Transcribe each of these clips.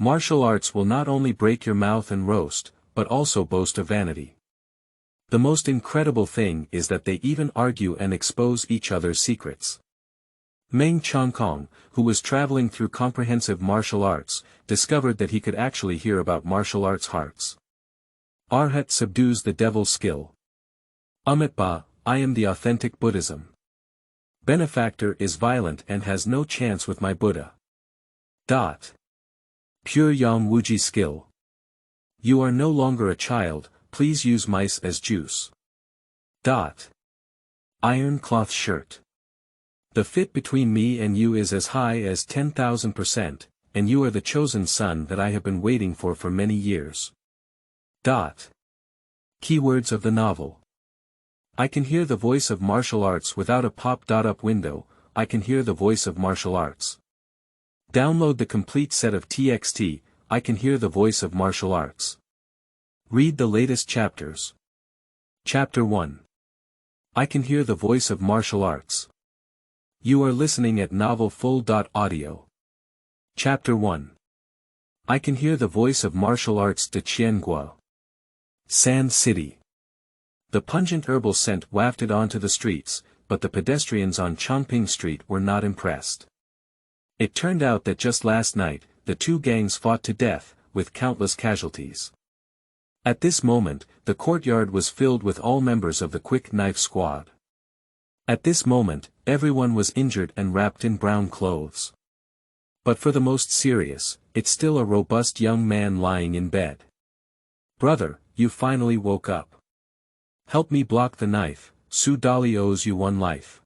Martial arts will not only break your mouth and roast, but also boast of vanity. The most incredible thing is that they even argue and expose each other's secrets. Meng Changkong, who was traveling through comprehensive martial arts, discovered that he could actually hear about martial arts hearts. Arhat subdues the devil's skill. Amitabha, I am the authentic Buddhism. Benefactor is violent and has no chance with my Buddha. Pure Yang Wuji Skill. You are no longer a child, please use mice as juice. Iron cloth shirt. The fit between me and you is as high as 10,000%, and you are the chosen son that I have been waiting for many years. Keywords of the novel. I can hear the voice of martial arts without a pop-up window, I can hear the voice of martial arts. Download the complete set of TXT, I can hear the voice of martial arts. Read the latest chapters. Chapter 1. I can hear the voice of martial arts. You are listening at novelfull.audio. Chapter 1. I can hear the voice of martial arts de Qiangua. Sand City. The pungent herbal scent wafted onto the streets, but the pedestrians on Chongping Street were not impressed. It turned out that just last night, the two gangs fought to death, with countless casualties. At this moment, the courtyard was filled with all members of the Quick Knife Squad. At this moment, everyone was injured and wrapped in brown clothes. But for the most serious, it's still a robust young man lying in bed. Brother, you finally woke up. Help me block the knife, Su Dali owes you one life.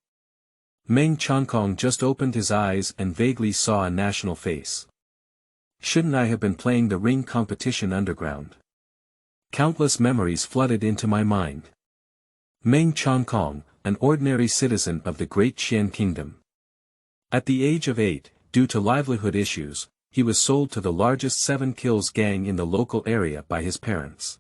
Meng Changkong just opened his eyes and vaguely saw a national face. Shouldn't I have been playing the ring competition underground? Countless memories flooded into my mind. Meng Changkong, an ordinary citizen of the Great Qian Kingdom. At the age of 8, due to livelihood issues, he was sold to the largest 7 kills gang in the local area by his parents.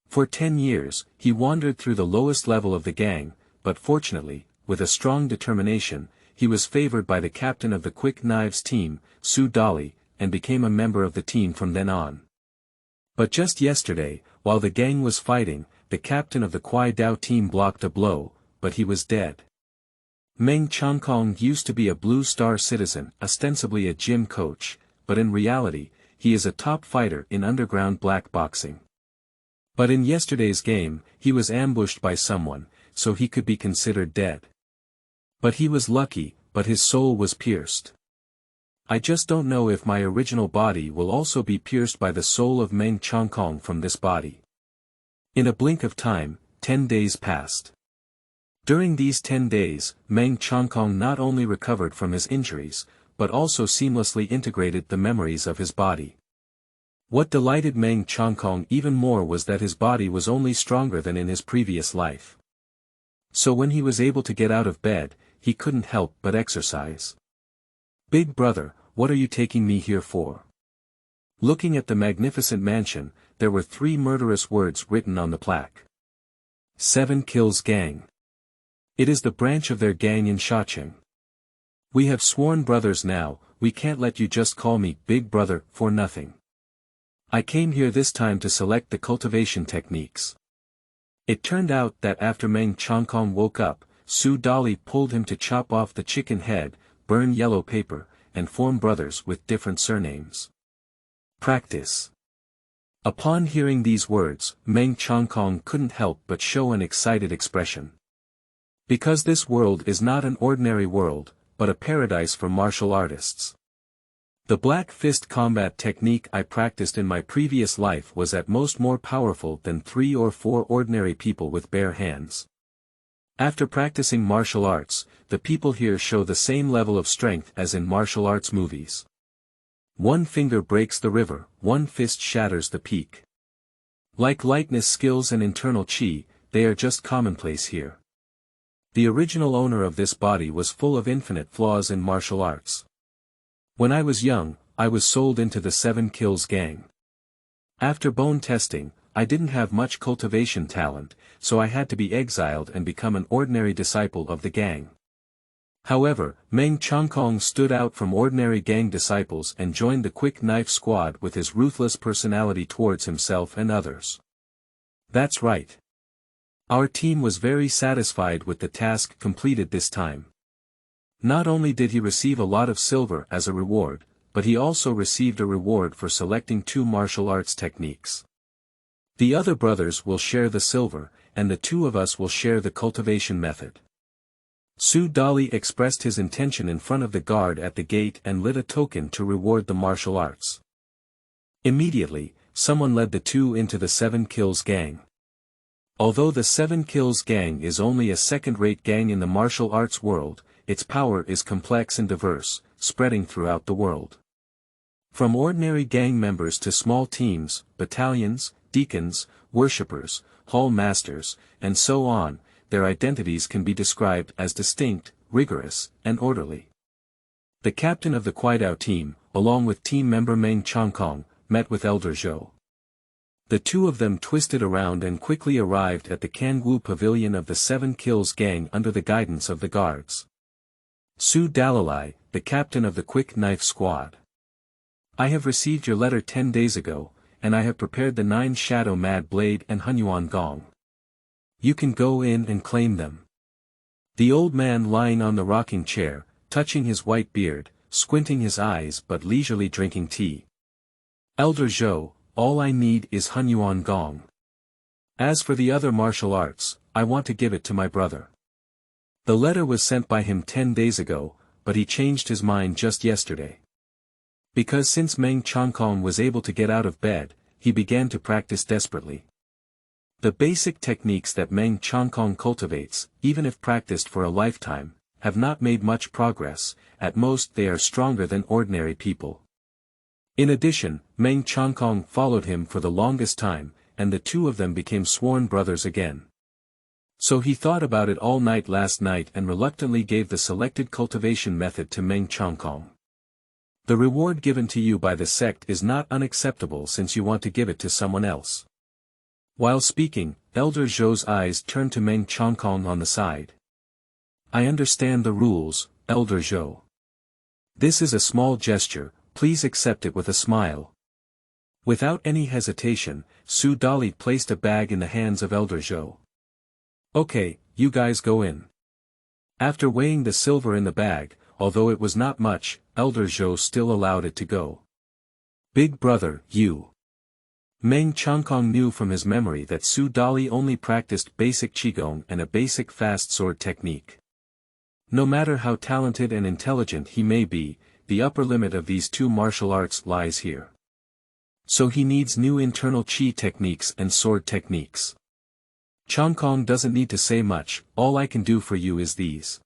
For 10 years, he wandered through the lowest level of the gang, but fortunately, with a strong determination, he was favored by the captain of the Quick Knives team, Su Dali, and became a member of the team from then on. But just yesterday, while the gang was fighting, the captain of the Kwai Dao team blocked a blow, but he was dead. Meng Changkong used to be a Blue Star citizen, ostensibly a gym coach, but in reality, he is a top fighter in underground black boxing. But in yesterday's game, he was ambushed by someone, so he could be considered dead. But he was lucky, but his soul was pierced. I just don't know if my original body will also be pierced by the soul of Meng Changkong from this body. In a blink of time, 10 days passed. During these 10 days, Meng Changkong not only recovered from his injuries, but also seamlessly integrated the memories of his body. What delighted Meng Changkong even more was that his body was only stronger than in his previous life. So when he was able to get out of bed, he couldn't help but exercise. Big brother, what are you taking me here for? Looking at the magnificent mansion, there were 3 murderous words written on the plaque. 7 kills gang. It is the branch of their gang in Shacheng. We have sworn brothers now, we can't let you just call me big brother for nothing. I came here this time to select the cultivation techniques. It turned out that after Meng Changkong woke up, Su Dali pulled him to chop off the chicken head, burn yellow paper, and form brothers with different surnames. Practice. Upon hearing these words, Meng Changkong couldn't help but show an excited expression. Because this world is not an ordinary world, but a paradise for martial artists. The black fist combat technique I practiced in my previous life was at most more powerful than 3 or 4 ordinary people with bare hands. After practicing martial arts, the people here show the same level of strength as in martial arts movies. One finger breaks the river, one fist shatters the peak. Like lightness skills and internal chi, they are just commonplace here. The original owner of this body was full of infinite flaws in martial arts. When I was young, I was sold into the 7 kills gang. After bone testing, I didn't have much cultivation talent, so I had to be exiled and become an ordinary disciple of the gang. However, Meng Changkong stood out from ordinary gang disciples and joined the quick knife squad with his ruthless personality towards himself and others. That's right. Our team was very satisfied with the task completed this time. Not only did he receive a lot of silver as a reward, but he also received a reward for selecting 2 martial arts techniques. The other brothers will share the silver, and the 2 of us will share the cultivation method. Su Dali expressed his intention in front of the guard at the gate and lit a token to reward the martial arts. Immediately, someone led the 2 into the 7 Kills gang. Although the 7 Kills gang is only a second-rate gang in the martial arts world, its power is complex and diverse, spreading throughout the world. From ordinary gang members to small teams, battalions, deacons, worshippers, hall masters, and so on, their identities can be described as distinct, rigorous, and orderly. The captain of the Kwaidao team, along with team member Meng Changkong, met with Elder Zhou. The 2 of them twisted around and quickly arrived at the Kangwu pavilion of the 7 Kills gang under the guidance of the guards. Su Dalalai, the captain of the quick knife squad. I have received your letter 10 days ago, and I have prepared the 9 Shadow Mad Blade and Hunyuan Gong. You can go in and claim them. The old man lying on the rocking chair, touching his white beard, squinting his eyes but leisurely drinking tea. Elder Zhou, all I need is Hunyuan Gong. As for the other martial arts, I want to give it to my brother. The letter was sent by him 10 days ago, but he changed his mind just yesterday. Because since Meng Changkong was able to get out of bed, he began to practice desperately. The basic techniques that Meng Changkong cultivates, even if practiced for a lifetime, have not made much progress. At most they are stronger than ordinary people. In addition, Meng Changkong followed him for the longest time, and the 2 of them became sworn brothers again. So he thought about it all night last night and reluctantly gave the selected cultivation method to Meng Changkong. The reward given to you by the sect is not unacceptable since you want to give it to someone else. While speaking, Elder Zhou's eyes turned to Meng Changkong on the side. I understand the rules, Elder Zhou. This is a small gesture, please accept it with a smile. Without any hesitation, Su Dali placed a bag in the hands of Elder Zhou. Okay, you guys go in. After weighing the silver in the bag, although it was not much, Elder Zhou still allowed it to go. Big brother, you. Meng Changkong knew from his memory that Su Dali only practiced basic Qigong and a basic fast sword technique. No matter how talented and intelligent he may be, the upper limit of these 2 martial arts lies here. So he needs new internal Qi techniques and sword techniques. Changkong doesn't need to say much, all I can do for you is these.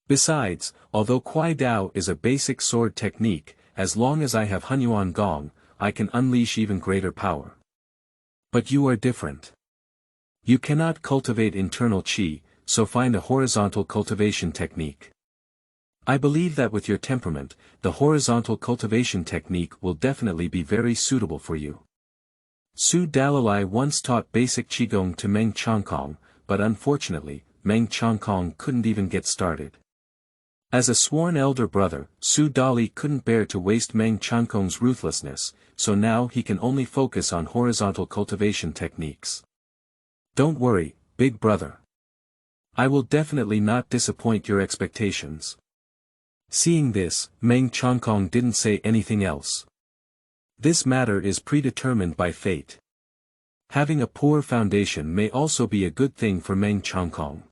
Besides, although Kwai Dao is a basic sword technique, as long as I have Hunyuan Gong, I can unleash even greater power. But you are different. You cannot cultivate internal Qi, so find a horizontal cultivation technique. I believe that with your temperament, the horizontal cultivation technique will definitely be very suitable for you. Su Dalalai once taught basic Qigong to Meng Changkong, but unfortunately, Meng Changkong couldn't even get started. As a sworn elder brother, Su Dali couldn't bear to waste Meng Changkong's ruthlessness, so now he can only focus on horizontal cultivation techniques. Don't worry, big brother. I will definitely not disappoint your expectations. Seeing this, Meng Changkong didn't say anything else. This matter is predetermined by fate. Having a poor foundation may also be a good thing for Meng Changkong.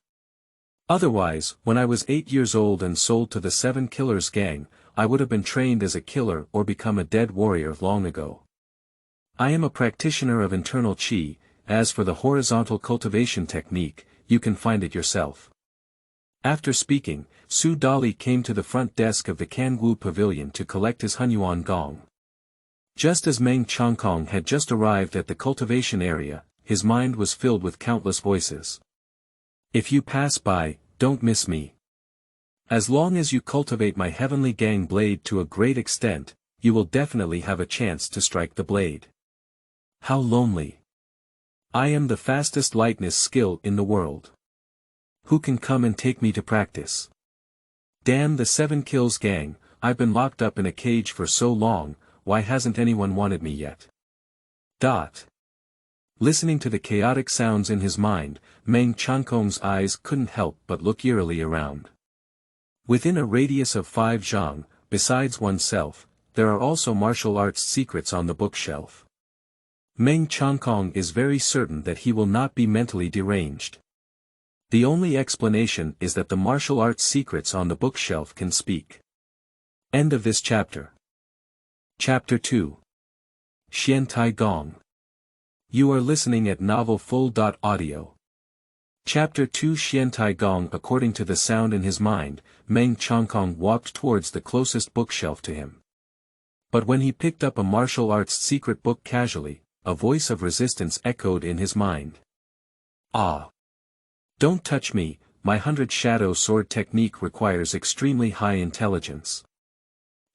Otherwise, when I was 8 years old and sold to the 7 Killers gang, I would have been trained as a killer or become a dead warrior long ago. I am a practitioner of internal Qi. As for the horizontal cultivation technique, you can find it yourself. After speaking, Su Dali came to the front desk of the Kangwu pavilion to collect his Hunyuan Gong. Just as Meng Changkong had just arrived at the cultivation area, his mind was filled with countless voices. If you pass by, don't miss me. As long as you cultivate my heavenly gang blade to a great extent, you will definitely have a chance to strike the blade. How lonely. I am the fastest lightness skill in the world. Who can come and take me to practice? Damn the 7 kills gang, I've been locked up in a cage for so long, why hasn't anyone wanted me yet? Listening to the chaotic sounds in his mind, Meng Changkong's eyes couldn't help but look eerily around. Within a radius of 5 zhang, besides oneself, there are also martial arts secrets on the bookshelf. Meng Changkong is very certain that he will not be mentally deranged. The only explanation is that the martial arts secrets on the bookshelf can speak. End of this chapter. Chapter 2. Xuantie Gong. You are listening at novelfull.audio. Chapter 2 Xuantie Gong. According to the sound in his mind, Meng Changkong walked towards the closest bookshelf to him. But when he picked up a martial arts secret book casually, a voice of resistance echoed in his mind. Ah! Don't touch me, my 100 shadow sword technique requires extremely high intelligence.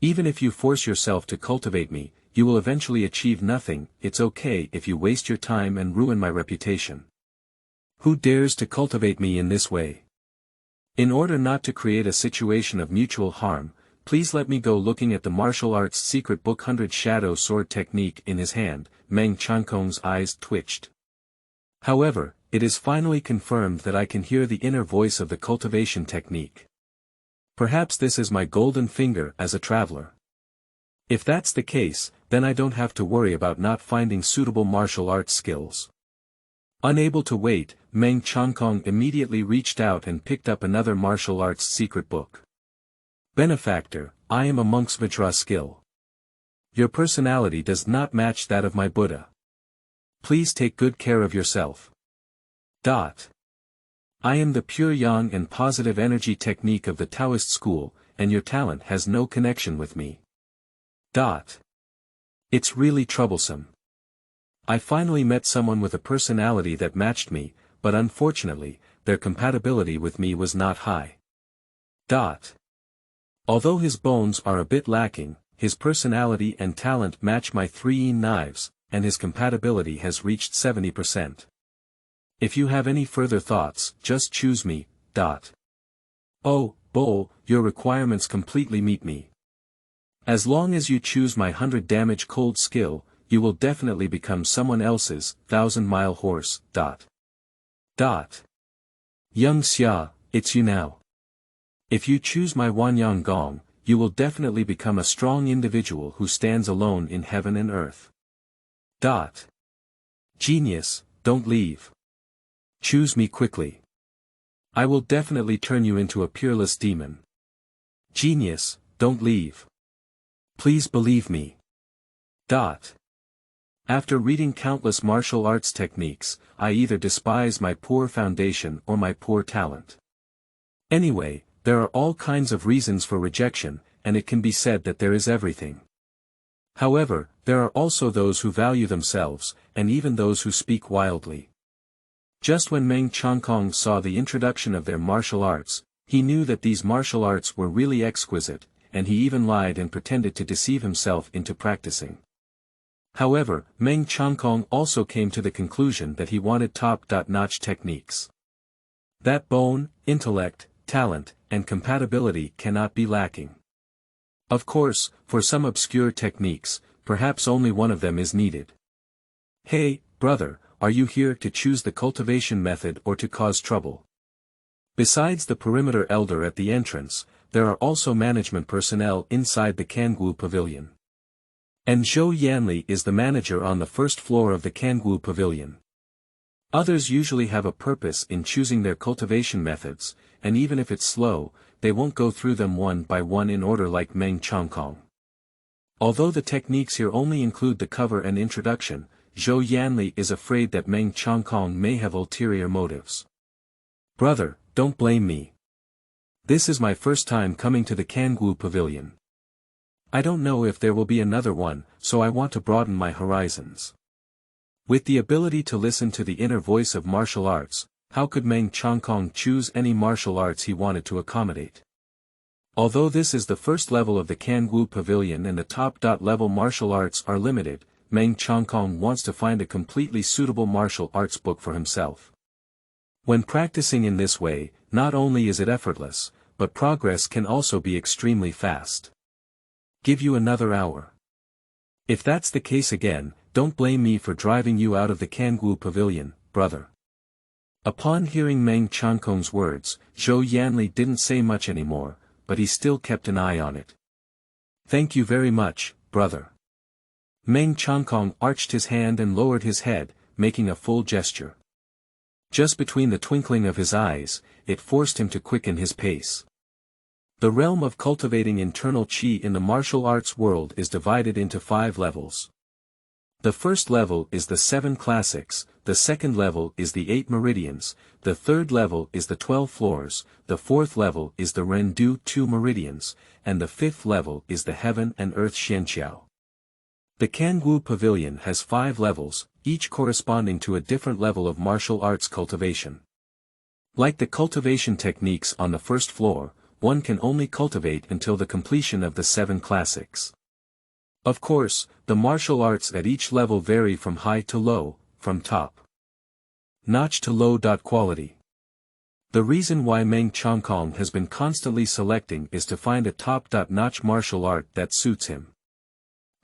Even if you force yourself to cultivate me, you will eventually achieve nothing. It's okay if you waste your time and ruin my reputation. Who dares to cultivate me in this way? In order not to create a situation of mutual harm, please let me go. Looking at the martial arts secret book 100 shadow sword technique in his hand, Meng Changkong's eyes twitched. However, it is finally confirmed that I can hear the inner voice of the cultivation technique. Perhaps this is my golden finger as a traveler. If that's the case, then I don't have to worry about not finding suitable martial arts skills. Unable to wait, Meng Changkong immediately reached out and picked up another martial arts secret book. Benefactor, I am a monk's Vajra skill. Your personality does not match that of my Buddha. Please take good care of yourself. I am the pure yang and positive energy technique of the Taoist school, and your talent has no connection with me. It's really troublesome. I finally met someone with a personality that matched me, but unfortunately, their compatibility with me was not high. Although his bones are a bit lacking, his personality and talent match my 3 knives, and his compatibility has reached 70%. If you have any further thoughts, just choose me. Oh, Bull, your requirements completely meet me. As long as you choose my 100 damage cold skill, you will definitely become someone else's 1,000-mile horse. Young Xia, it's you now. If you choose my Wanyang Gong, you will definitely become a strong individual who stands alone in heaven and earth. Genius, don't leave. Choose me quickly. I will definitely turn you into a peerless demon. Genius, don't leave. Please believe me. After reading countless martial arts techniques, I either despise my poor foundation or my poor talent. Anyway, there are all kinds of reasons for rejection, and it can be said that there is everything. However, there are also those who value themselves, and even those who speak wildly. Just when Meng Changkong saw the introduction of their martial arts, he knew that these martial arts were really exquisite, and he even lied and pretended to deceive himself into practicing. However, Meng Changkong also came to the conclusion that he wanted top-notch techniques. That bone, intellect, talent, and compatibility cannot be lacking. Of course, for some obscure techniques, perhaps only one of them is needed. Hey, brother, are you here to choose the cultivation method or to cause trouble? Besides the perimeter elder at the entrance, there are also management personnel inside the Kangwu Pavilion. And Zhou Yanli is the manager on the first floor of the Kangwu Pavilion. Others usually have a purpose in choosing their cultivation methods, and even if it's slow, they won't go through them one by one in order like Meng Changkong. Although the techniques here only include the cover and introduction, Zhou Yanli is afraid that Meng Changkong may have ulterior motives. Brother, don't blame me. This is my first time coming to the Kangwu Pavilion. I don't know if there will be another one, so I want to broaden my horizons. With the ability to listen to the inner voice of martial arts, how could Meng Changkong choose any martial arts he wanted to accommodate? Although this is the first level of the Kangwu Pavilion and the top-level martial arts are limited, Meng Changkong wants to find a completely suitable martial arts book for himself. When practicing in this way, not only is it effortless, but progress can also be extremely fast. Give you another hour. If that's the case again, don't blame me for driving you out of the Kangwu pavilion, brother. Upon hearing Meng Changkong's words, Zhou Yanli didn't say much anymore, but he still kept an eye on it. Thank you very much, brother. Meng Changkong arched his hand and lowered his head, making a full gesture. Just between the twinkling of his eyes, it forced him to quicken his pace. The realm of cultivating internal qi in the martial arts world is divided into 5 levels. The first level is the 7 classics, the second level is the 8 meridians, the third level is the 12 floors, the fourth level is the Rendu 2 meridians, and the fifth level is the heaven and earth Xianqiao. The Kangwu Pavilion has 5 levels, each corresponding to a different level of martial arts cultivation. Like the cultivation techniques on the first floor, one can only cultivate until the completion of the 7 classics. Of course, the martial arts at each level vary from high to low, from top notch to low quality. The reason why Meng Changkong has been constantly selecting is to find a top-notch martial art that suits him.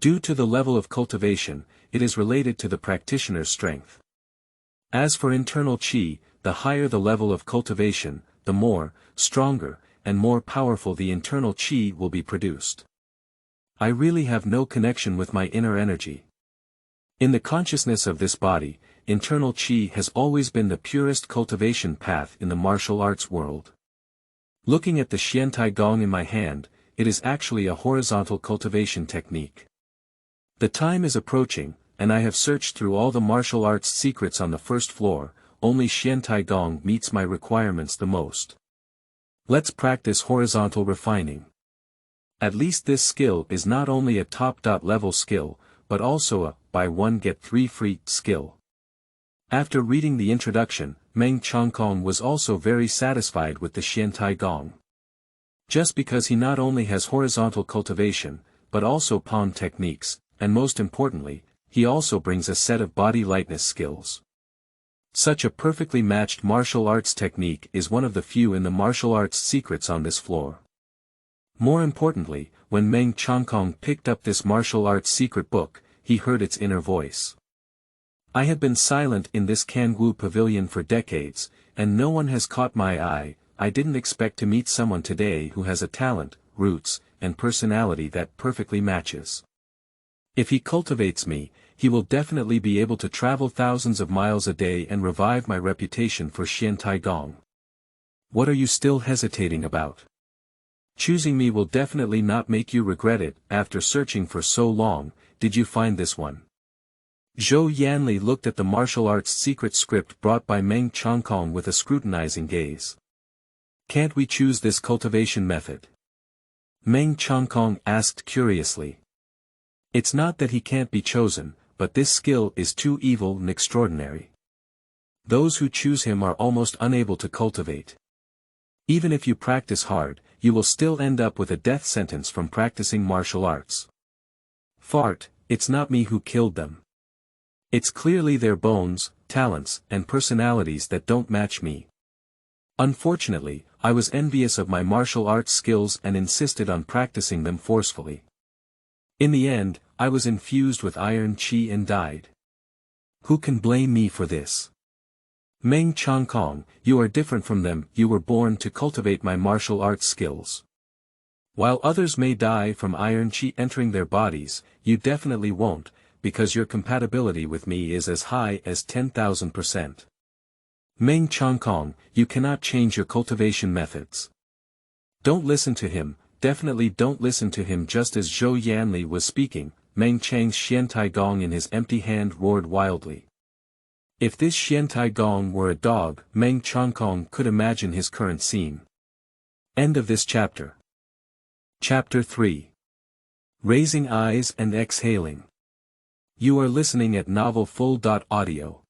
Due to the level of cultivation, it is related to the practitioner's strength. As for internal qi, the higher the level of cultivation, the more, stronger, and more powerful the internal qi will be produced. I really have no connection with my inner energy. In the consciousness of this body, internal qi has always been the purest cultivation path in the martial arts world. Looking at the Xuantie Gong in my hand, it is actually a horizontal cultivation technique. The time is approaching, and I have searched through all the martial arts secrets on the first floor, only Xuantie Gong meets my requirements the most. Let's practice horizontal refining. At least this skill is not only a top-level skill, but also a buy one get 3 free skill. After reading the introduction, Meng Changkong was also very satisfied with the Xuantie Gong. Just because he not only has horizontal cultivation, but also palm techniques, and most importantly, he also brings a set of body lightness skills. Such a perfectly matched martial arts technique is one of the few in the martial arts secrets on this floor. More importantly, when Meng Changkong picked up this martial arts secret book, he heard its inner voice. I have been silent in this Kangwu pavilion for decades, and no one has caught my eye. I didn't expect to meet someone today who has a talent, roots, and personality that perfectly matches. If he cultivates me, he will definitely be able to travel thousands of miles a day and revive my reputation for Xuantie Gong. What are you still hesitating about? Choosing me will definitely not make you regret it. After searching for so long, did you find this one? Zhou Yanli looked at the martial arts secret script brought by Meng Changkong with a scrutinizing gaze. Can't we choose this cultivation method? Meng Changkong asked curiously. It's not that he can't be chosen, but this skill is too evil and extraordinary. Those who choose him are almost unable to cultivate. Even if you practice hard, you will still end up with a death sentence from practicing martial arts. Fart, it's not me who killed them. It's clearly their bones, talents, and personalities that don't match me. Unfortunately, I was envious of my martial arts skills and insisted on practicing them forcefully. In the end, I was infused with iron qi and died. Who can blame me for this? Meng Changkong, you are different from them. You were born to cultivate my martial arts skills. While others may die from iron qi entering their bodies, you definitely won't, because your compatibility with me is as high as 10,000%. Meng Changkong, you cannot change your cultivation methods. Don't listen to him, definitely don't listen to him. Just as Zhou Yanli was speaking, Meng Chang's Xuantie Gong in his empty hand roared wildly. If this Xuantie Gong were a dog, Meng Changkong could imagine his current scene. End of this chapter. Chapter 3. Raising Eyes and Exhaling. You are listening at novelfull.audio.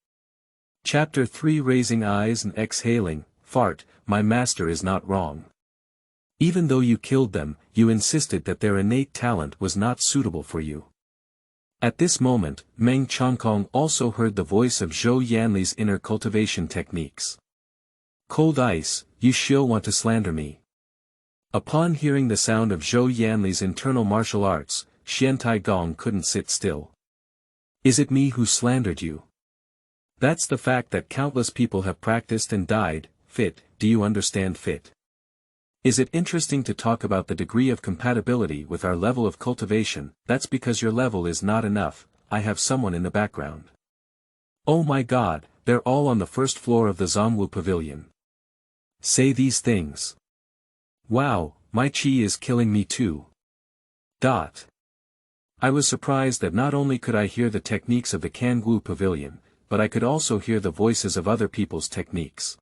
Chapter 3. Raising Eyes and Exhaling. Fart, my master is not wrong. Even though you killed them, you insisted that their innate talent was not suitable for you. At this moment, Meng Changkong also heard the voice of Zhou Yanli's inner cultivation techniques. Cold ice, you still want to slander me. Upon hearing the sound of Zhou Yanli's internal martial arts, Xuantie Gong couldn't sit still. Is it me who slandered you? That's the fact that countless people have practiced and died. Fit, do you understand fit? Is it interesting to talk about the degree of compatibility with our level of cultivation? That's because your level is not enough. I have someone in the background. Oh my god, they're all on the first floor of the Zongwu Pavilion. Say these things. Wow, my chi is killing me too. I was surprised that not only could I hear the techniques of the Kangwu Pavilion, but I could also hear the voices of other people's techniques.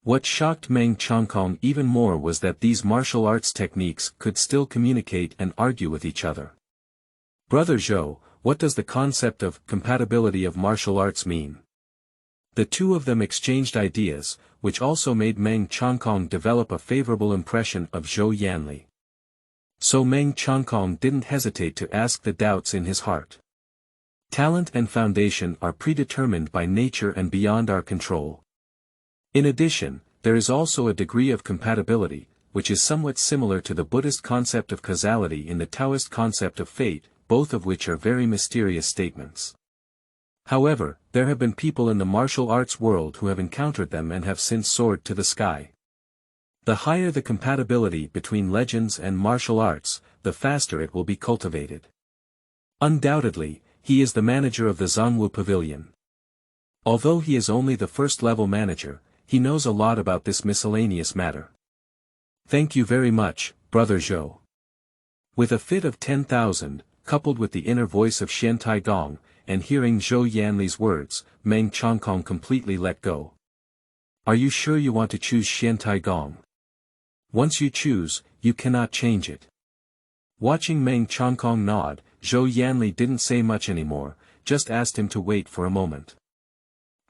What shocked Meng Changkong even more was that these martial arts techniques could still communicate and argue with each other. Brother Zhou, what does the concept of compatibility of martial arts mean? The two of them exchanged ideas, which also made Meng Changkong develop a favorable impression of Zhou Yanli. So Meng Changkong didn't hesitate to ask the doubts in his heart. Talent and foundation are predetermined by nature and beyond our control. In addition, there is also a degree of compatibility, which is somewhat similar to the Buddhist concept of causality in the Taoist concept of fate, both of which are very mysterious statements. However, there have been people in the martial arts world who have encountered them and have since soared to the sky. The higher the compatibility between legends and martial arts, the faster it will be cultivated. Undoubtedly, he is the manager of the Zongwu Pavilion. Although he is only the first-level manager, he knows a lot about this miscellaneous matter. Thank you very much, Brother Zhou. With a fit of 10,000, coupled with the inner voice of Xuantie Gong, and hearing Zhou Yanli's words, Meng Changkong completely let go. Are you sure you want to choose Xuantie Gong? Once you choose, you cannot change it. Watching Meng Changkong nod, Zhou Yanli didn't say much anymore, just asked him to wait for a moment.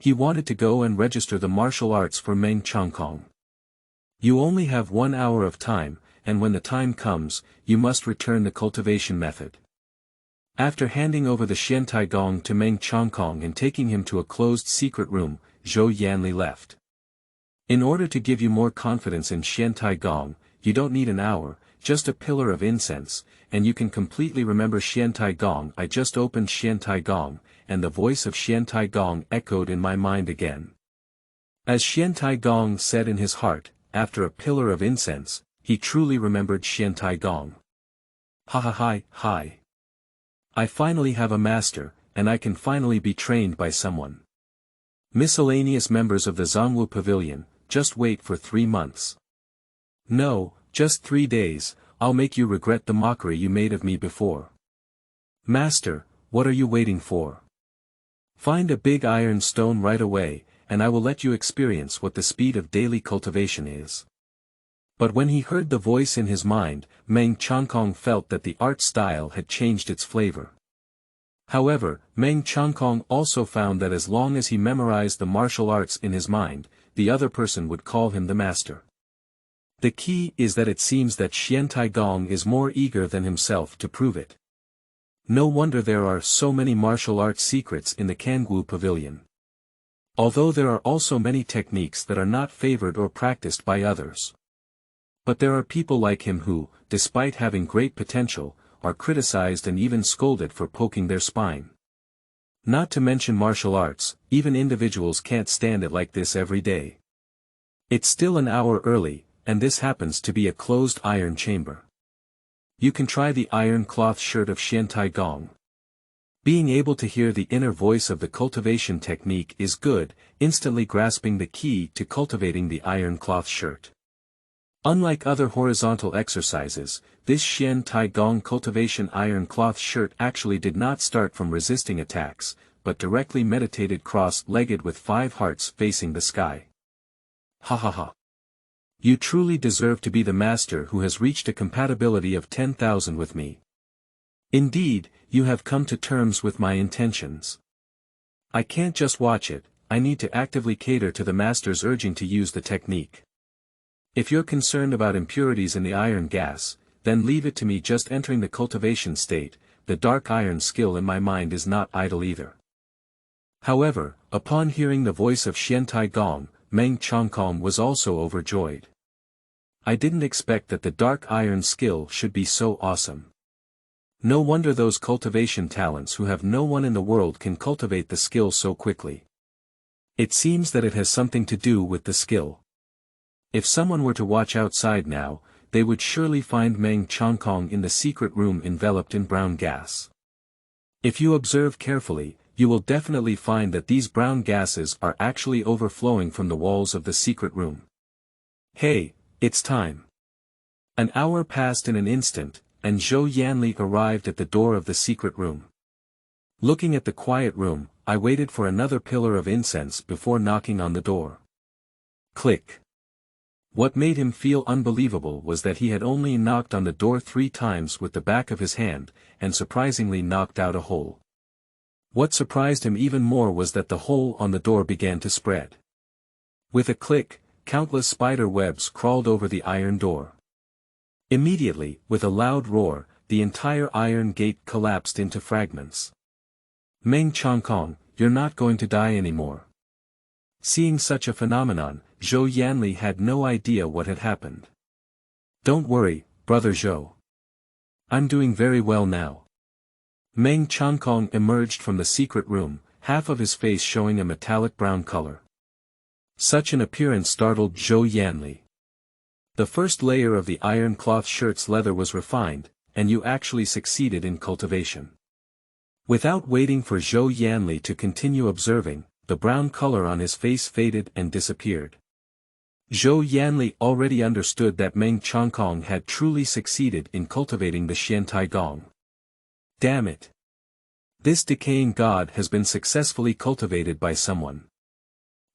He wanted to go and register the martial arts for Meng Changkong. You only have 1 hour of time, and when the time comes, you must return the cultivation method. After handing over the Xuantie Gong to Meng Changkong and taking him to a closed secret room, Zhou Yanli left. In order to give you more confidence in Xuantie Gong, you don't need an hour, just a pillar of incense, and you can completely remember Xuantie Gong. I just opened Xuantie Gong, and the voice of Xuantie Gong echoed in my mind again. As Xuantie Gong said in his heart, after a pillar of incense, he truly remembered Xuantie Gong. Hi. I finally have a master, and I can finally be trained by someone. Miscellaneous members of the Zongwu Pavilion, just wait for 3 months. No, just 3 days, I'll make you regret the mockery you made of me before. Master, what are you waiting for? Find a big iron stone right away, and I will let you experience what the speed of daily cultivation is. But when he heard the voice in his mind, Meng Changkong felt that the art style had changed its flavor. However, Meng Changkong also found that as long as he memorized the martial arts in his mind, the other person would call him the master. The key is that it seems that Xuantie Gong is more eager than himself to prove it. No wonder there are so many martial arts secrets in the Kangwu Pavilion. Although there are also many techniques that are not favored or practiced by others. But there are people like him who, despite having great potential, are criticized and even scolded for poking their spine. Not to mention martial arts, even individuals can't stand it like this every day. It's still an hour early, and this happens to be a closed iron chamber. You can try the iron cloth shirt of Xuantie Gong. Being able to hear the inner voice of the cultivation technique is good, instantly grasping the key to cultivating the iron cloth shirt. Unlike other horizontal exercises, this Xuantie Gong cultivation iron cloth shirt actually did not start from resisting attacks, but directly meditated cross-legged with 5 hearts facing the sky. Ha. You truly deserve to be the master who has reached a compatibility of 10,000 with me. Indeed, you have come to terms with my intentions. I can't just watch it, I need to actively cater to the master's urging to use the technique. If you're concerned about impurities in the iron gas, then leave it to me. Just entering the cultivation state, the dark iron skill in my mind is not idle either. However, upon hearing the voice of Xuantie Gong, Meng Changkong was also overjoyed. I didn't expect that the dark iron skill should be so awesome. No wonder those cultivation talents who have no one in the world can cultivate the skill so quickly. It seems that it has something to do with the skill. If someone were to watch outside now, they would surely find Meng Changkong in the secret room enveloped in brown gas. If you observe carefully, you will definitely find that these brown gases are actually overflowing from the walls of the secret room. Hey, it's time. An hour passed in an instant, and Zhou Yanli arrived at the door of the secret room. Looking at the quiet room, I waited for another pillar of incense before knocking on the door. Click. What made him feel unbelievable was that he had only knocked on the door 3 times with the back of his hand, and surprisingly knocked out a hole. What surprised him even more was that the hole on the door began to spread. With a click, countless spider webs crawled over the iron door. Immediately, with a loud roar, the entire iron gate collapsed into fragments. Meng Changkong, you're not going to die anymore. Seeing such a phenomenon, Zhou Yanli had no idea what had happened. Don't worry, brother Zhou. I'm doing very well now. Meng Changkong emerged from the secret room, half of his face showing a metallic brown color. Such an appearance startled Zhou Yanli. The first layer of the iron cloth shirt's leather was refined, and you actually succeeded in cultivation. Without waiting for Zhou Yanli to continue observing, the brown color on his face faded and disappeared. Zhou Yanli already understood that Meng Changkong had truly succeeded in cultivating the Xuantie Gong. Damn it! This decaying god has been successfully cultivated by someone.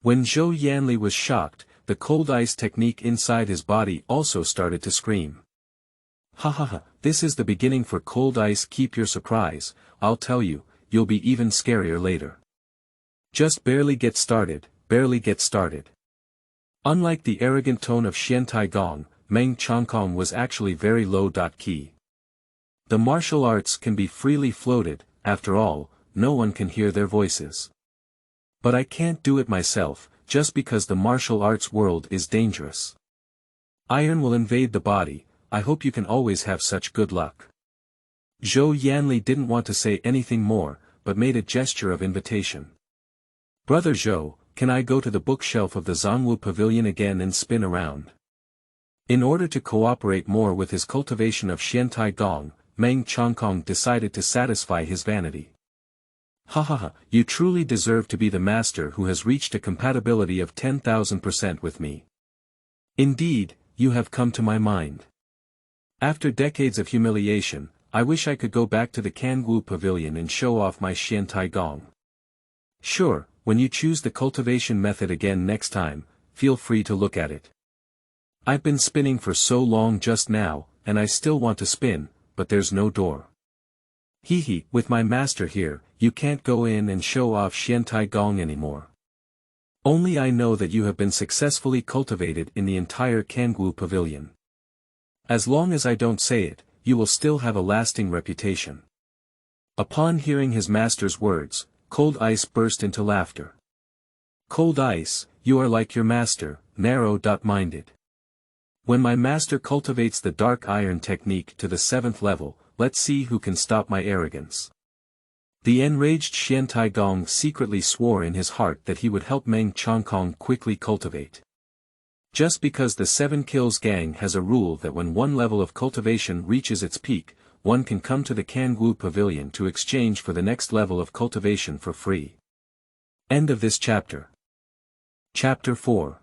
When Zhou Yanli was shocked, the cold ice technique inside his body also started to scream. Ha ha ha, this is the beginning for cold ice. Keep your surprise, I'll tell you, you'll be even scarier later. Just barely get started, barely get started. Unlike the arrogant tone of Xuantie Gong, Meng Changkong was actually very low-key. The martial arts can be freely floated, after all, no one can hear their voices. But I can't do it myself, just because the martial arts world is dangerous. Iron will invade the body, I hope you can always have such good luck. Zhou Yanli didn't want to say anything more, but made a gesture of invitation. Brother Zhou, can I go to the bookshelf of the Zhongwu Pavilion again and spin around? In order to cooperate more with his cultivation of Xuantie Gong, Meng Changkong decided to satisfy his vanity. Ha ha ha, you truly deserve to be the master who has reached a compatibility of 10,000% with me. Indeed, you have come to my mind. After decades of humiliation, I wish I could go back to the Kangwu Pavilion and show off my Xuantie Gong. Sure, when you choose the cultivation method again next time, feel free to look at it. I've been spinning for so long just now, and I still want to spin, but there's no door. Hee, with my master here, you can't go in and show off Xuantie Gong anymore. Only I know that you have been successfully cultivated in the entire Kangwu Pavilion. As long as I don't say it, you will still have a lasting reputation. Upon hearing his master's words, Cold Ice burst into laughter. Cold Ice, you are like your master, narrow-minded. When my master cultivates the dark iron technique to the 7th level, let's see who can stop my arrogance. The enraged Xuantie Gong secretly swore in his heart that he would help Meng Changkong quickly cultivate. Just because the 7 Kills gang has a rule that when one level of cultivation reaches its peak, one can come to the Kangwu Pavilion to exchange for the next level of cultivation for free. End of this chapter. Chapter 4.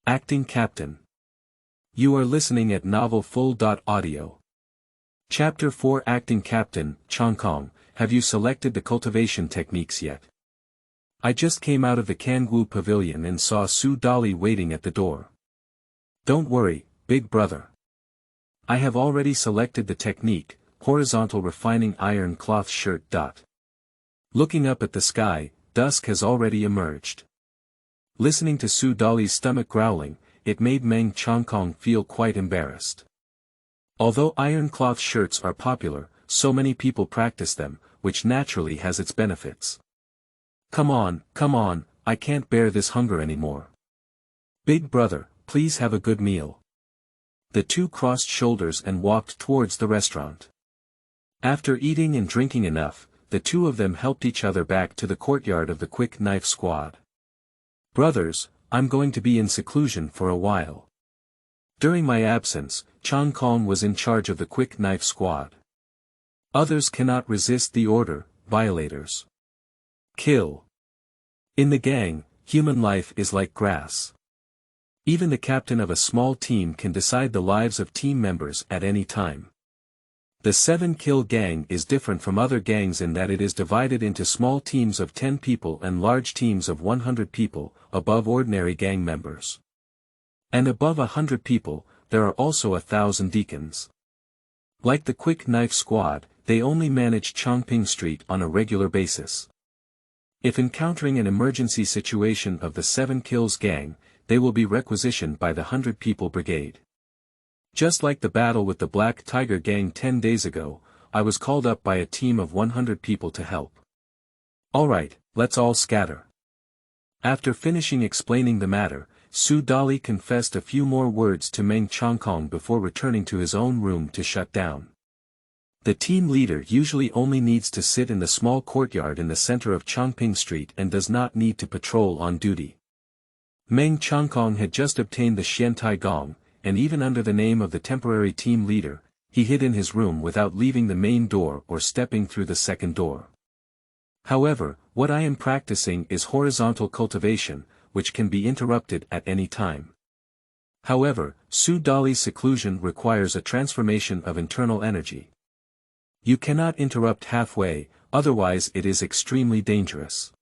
Acting Captain. You are listening at novelfull.audio. Chapter 4 Acting Captain, Changkong, have you selected the cultivation techniques yet? I just came out of the Kangwu Pavilion and saw Su Dali waiting at the door. Don't worry, big brother. I have already selected the technique, horizontal refining iron cloth shirt. Looking up at the sky, dusk has already emerged. Listening to Su Dali's stomach growling, it made Meng Changkong feel quite embarrassed. Although iron cloth shirts are popular, so many people practice them, which naturally has its benefits. Come on, I can't bear this hunger anymore. Big brother, please have a good meal. The two crossed shoulders and walked towards the restaurant. After eating and drinking enough, the two of them helped each other back to the courtyard of the Quick Knife Squad. "Brothers, I'm going to be in seclusion for a while." During my absence, Changkong was in charge of the Quick Knife Squad. "Others cannot resist the order, violators. Kill." In the gang, human life is like grass. Even the captain of a small team can decide the lives of team members at any time. The 7-kill gang is different from other gangs in that it is divided into small teams of 10 people and large teams of 100 people, above ordinary gang members. And above 100 people, there are also 1,000 deacons. Like the Quick Knife Squad, they only manage Chongping Street on a regular basis. If encountering an emergency situation of the 7 Kills gang, they will be requisitioned by the 100-people brigade. Just like the battle with the Black Tiger gang 10 days ago, I was called up by a team of 100 people to help. "Alright, let's all scatter." After finishing explaining the matter, Su Dali confessed a few more words to Meng Changkong before returning to his own room to shut down. The team leader usually only needs to sit in the small courtyard in the center of Chongping Street and does not need to patrol on duty. Meng Changkong had just obtained the Xuantie Gong, and even under the name of the temporary team leader, he hid in his room without leaving the main door or stepping through the second door. However, what I am practicing is horizontal cultivation, which can be interrupted at any time. However, Su Dali's seclusion requires a transformation of internal energy. You cannot interrupt halfway, otherwise it is extremely dangerous.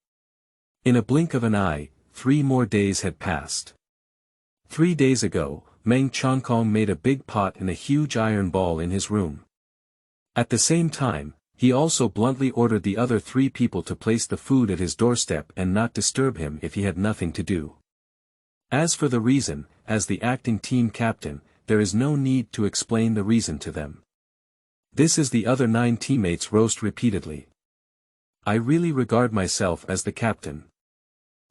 In a blink of an eye, 3 more days had passed. 3 days ago, Meng Changkong made a big pot in a huge iron ball in his room. At the same time, he also bluntly ordered the other 3 people to place the food at his doorstep and not disturb him if he had nothing to do. As for the reason, as the acting team captain, there is no need to explain the reason to them. This is the other 9 teammates roast repeatedly. I really regard myself as the captain.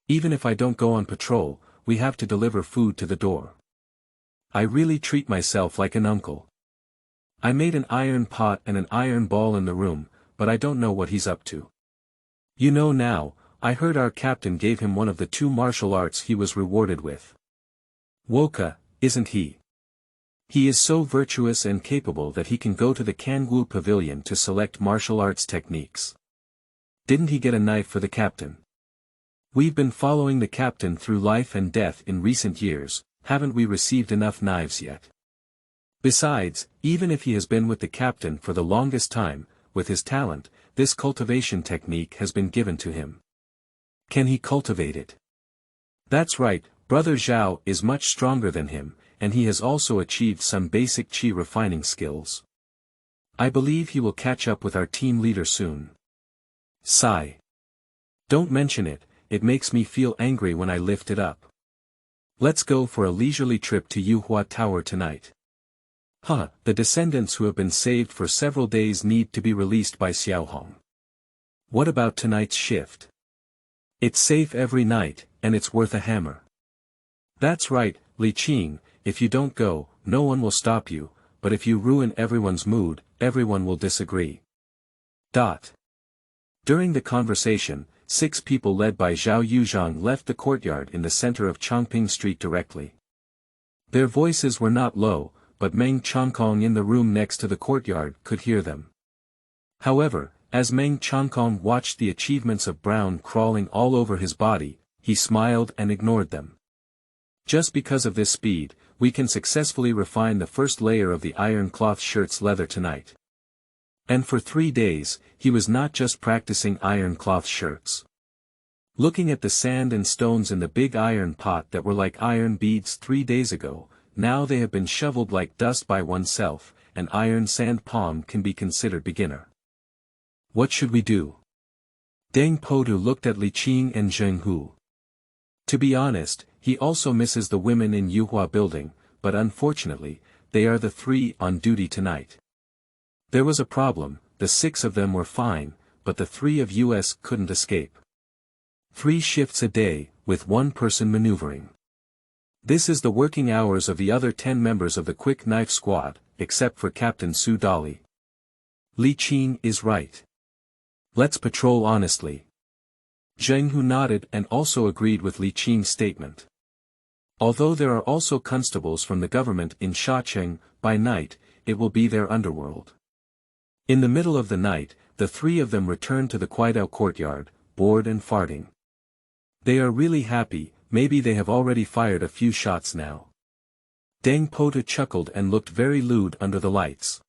Even if I don't go on patrol, we have to deliver food to the door. I really treat myself like an uncle. I made an iron pot and an iron ball in the room, but I don't know what he's up to. You know now, I heard our captain gave him one of the 2 martial arts he was rewarded with. Woka, isn't he? He is so virtuous and capable that he can go to the Kangwu Pavilion to select martial arts techniques. Didn't he get a knife for the captain? We've been following the captain through life and death in recent years, haven't we received enough knives yet? Besides, even if he has been with the captain for the longest time, with his talent, this cultivation technique has been given to him. Can he cultivate it? That's right, Brother Zhao is much stronger than him, and he has also achieved some basic qi refining skills. I believe he will catch up with our team leader soon. Sigh. Don't mention it, it makes me feel angry when I lift it up. Let's go for a leisurely trip to Yuhua Tower tonight. The descendants who have been saved for several days need to be released by Xiaohong. What about tonight's shift? It's safe every night, and it's worth a hammer. That's right, Li Qing, if you don't go, no one will stop you, but if you ruin everyone's mood, everyone will disagree. During the conversation, 6 people led by Zhao Yuzhang left the courtyard in the center of Chongping Street directly. Their voices were not low, but Meng Changkong in the room next to the courtyard could hear them. However, as Meng Changkong watched the achievements of Brown crawling all over his body, he smiled and ignored them. Just because of this speed, we can successfully refine the first layer of the iron cloth shirt's leather tonight. And for 3 days, he was not just practicing iron cloth shirts. Looking at the sand and stones in the big iron pot that were like iron beads 3 days ago, now they have been shoveled like dust by oneself, an iron sand palm can be considered beginner. What should we do? Deng Podu looked at Li Qing and Zheng Hu. To be honest, he also misses the women in Yuhua building, but unfortunately, they are the 3 on duty tonight. There was a problem, the 6 of them were fine, but the 3 of us couldn't escape. 3 shifts a day, with 1 person maneuvering. This is the working hours of the other 10 members of the Quick Knife Squad, except for Captain Su Dali. Li Qin is right. Let's patrol honestly. Zheng Hu nodded and also agreed with Li Qin's statement. Although there are also constables from the government in Shacheng, by night, it will be their underworld. In the middle of the night, the three of them return to the Kuaidao courtyard, bored and farting. They are really happy, maybe they have already fired a few shots now. Deng Pota chuckled and looked very lewd under the lights.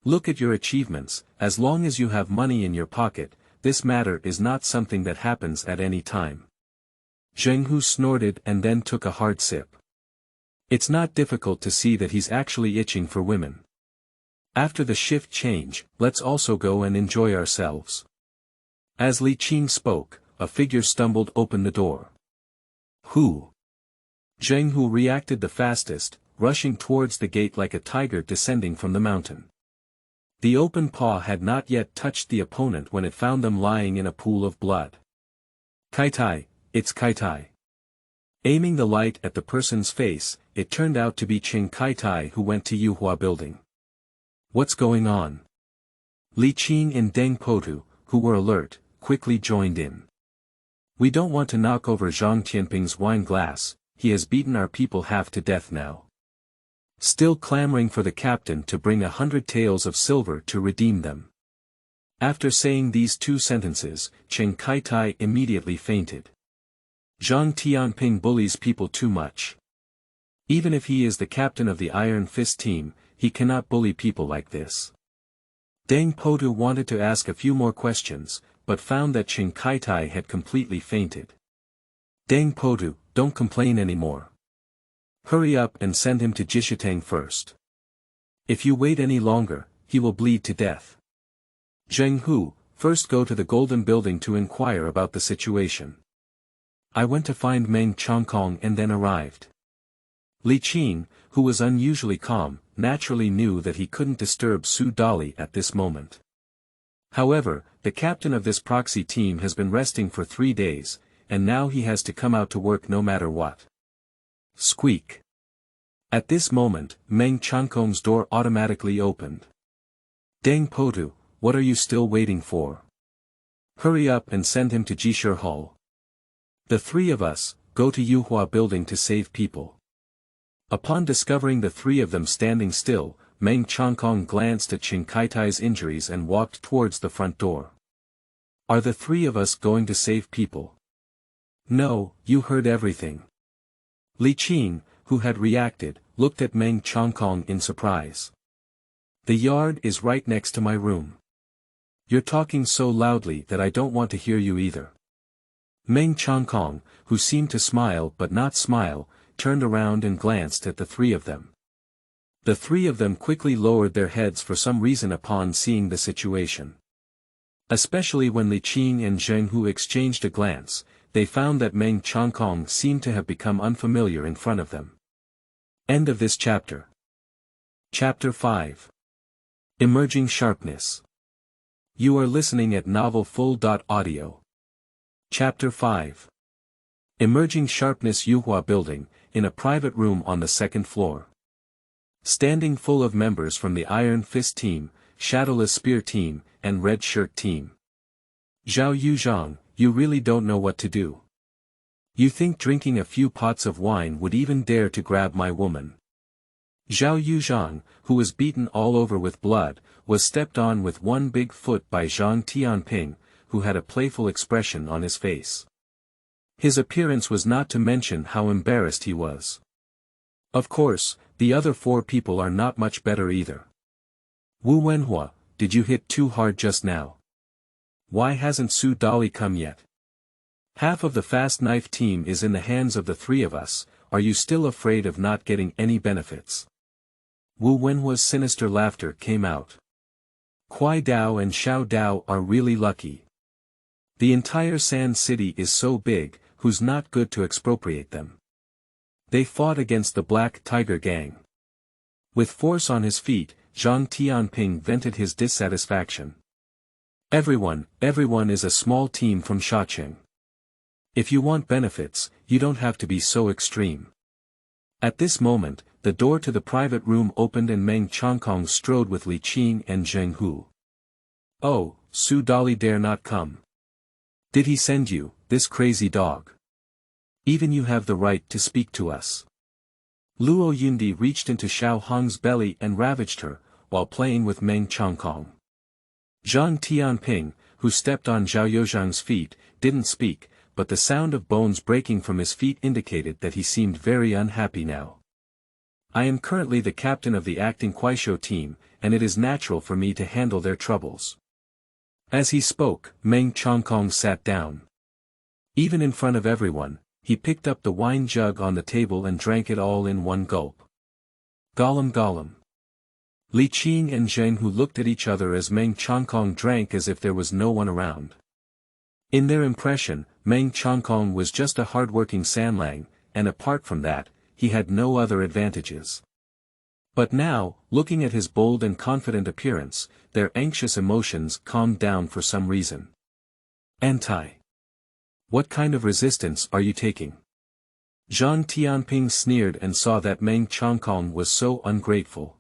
Look at your achievements, as long as you have money in your pocket, this matter is not something that happens at any time. Zheng Hu snorted and then took a hard sip. It's not difficult to see that he's actually itching for women. After the shift change, let's also go and enjoy ourselves. As Li Qin spoke, a figure stumbled open the door. Who? Zheng Hu reacted the fastest, rushing towards the gate like a tiger descending from the mountain. The open paw had not yet touched the opponent when it found them lying in a pool of blood. Kaitai, it's Kaitai. Aiming the light at the person's face, it turned out to be Qing Kaitai who went to Yuhua building. What's going on? Li Qin and Deng Potu, who were alert, quickly joined in. We don't want to knock over Zhang Tianping's wine glass, he has beaten our people half to death now. Still clamoring for the captain to bring 100 taels of silver to redeem them. After saying these two sentences, Qing Kaitai immediately fainted. Zhang Tianping bullies people too much. Even if he is the captain of the Iron Fist team, he cannot bully people like this. Deng Potu wanted to ask a few more questions, but found that Qing Kaitai had completely fainted. Deng Potu, don't complain anymore. Hurry up and send him to Jishitang first. If you wait any longer, he will bleed to death. Zheng Hu, first go to the Golden Building to inquire about the situation. I went to find Meng Changkong and then arrived. Li Qin, who was unusually calm, naturally knew that he couldn't disturb Su Dali at this moment. However, the captain of this proxy team has been resting for 3 days, and now he has to come out to work no matter what. Squeak. At this moment, Meng Changkong's door automatically opened. Deng Potu, what are you still waiting for? Hurry up and send him to Jishur Hall. The three of us, go to Yuhua building to save people. Upon discovering the three of them standing still, Meng Changkong glanced at Qing Kaitai's injuries and walked towards the front door. Are the three of us going to save people? No, you heard everything. Li Qin, who had reacted, looked at Meng Changkong in surprise. The yard is right next to my room. You're talking so loudly that I don't want to hear you either. Meng Changkong, who seemed to smile but not smile, turned around and glanced at the three of them. The three of them quickly lowered their heads for some reason upon seeing the situation. Especially when Li Qin and Zheng Hu exchanged a glance, they found that Meng Changkong seemed to have become unfamiliar in front of them. End of this chapter. Chapter 5. Emerging Sharpness. You are listening at novelfull.audio. Chapter 5. Emerging Sharpness. Yuhua building, in a private room on the second floor. Standing full of members from the Iron Fist team, Shadowless Spear team, and Red Shirt team. Zhao Yuzhang, you really don't know what to do. You think drinking a few pots of wine would even dare to grab my woman. Zhao Yuzhang, who was beaten all over with blood, was stepped on with one big foot by Zhang Tianping, who had a playful expression on his face. His appearance was not to mention how embarrassed he was. Of course, the other four people are not much better either. Wu Wenhua, did you hit too hard just now? Why hasn't Su Dali come yet? Half of the Fast Knife team is in the hands of the three of us, are you still afraid of not getting any benefits? Wu Wenhua's sinister laughter came out. Kuai Dao and Xiao Dao are really lucky. The entire Sand City is so big, who's not good to expropriate them? They fought against the Black Tiger Gang. With force on his feet, Zhang Tianping vented his dissatisfaction. Everyone is a small team from Shacheng. If you want benefits, you don't have to be so extreme. At this moment, the door to the private room opened and Meng Changkong strode with Li Qing and Zheng Hu. "Oh, Su Dali dare not come. Did he send you, this crazy dog? Even you have the right to speak to us." Luo Yundi reached into Xiao Hong's belly and ravaged her, while playing with Meng Changkong. Zhang Tianping, who stepped on Zhao Yozhang's feet, didn't speak, but the sound of bones breaking from his feet indicated that he seemed very unhappy now. "I am currently the captain of the acting Kuaishou team, and it is natural for me to handle their troubles." As he spoke, Meng Changkong sat down. Even in front of everyone, he picked up the wine jug on the table and drank it all in one gulp. Gollum gollum. Li Qing and Zheng Hu looked at each other as Meng Changkong drank as if there was no one around. In their impression, Meng Changkong was just a hard-working Sanlang, and apart from that, he had no other advantages. But now, looking at his bold and confident appearance, their anxious emotions calmed down for some reason. "Anti. What kind of resistance are you taking?" Zhang Tianping sneered and saw that Meng Changkong was so ungrateful.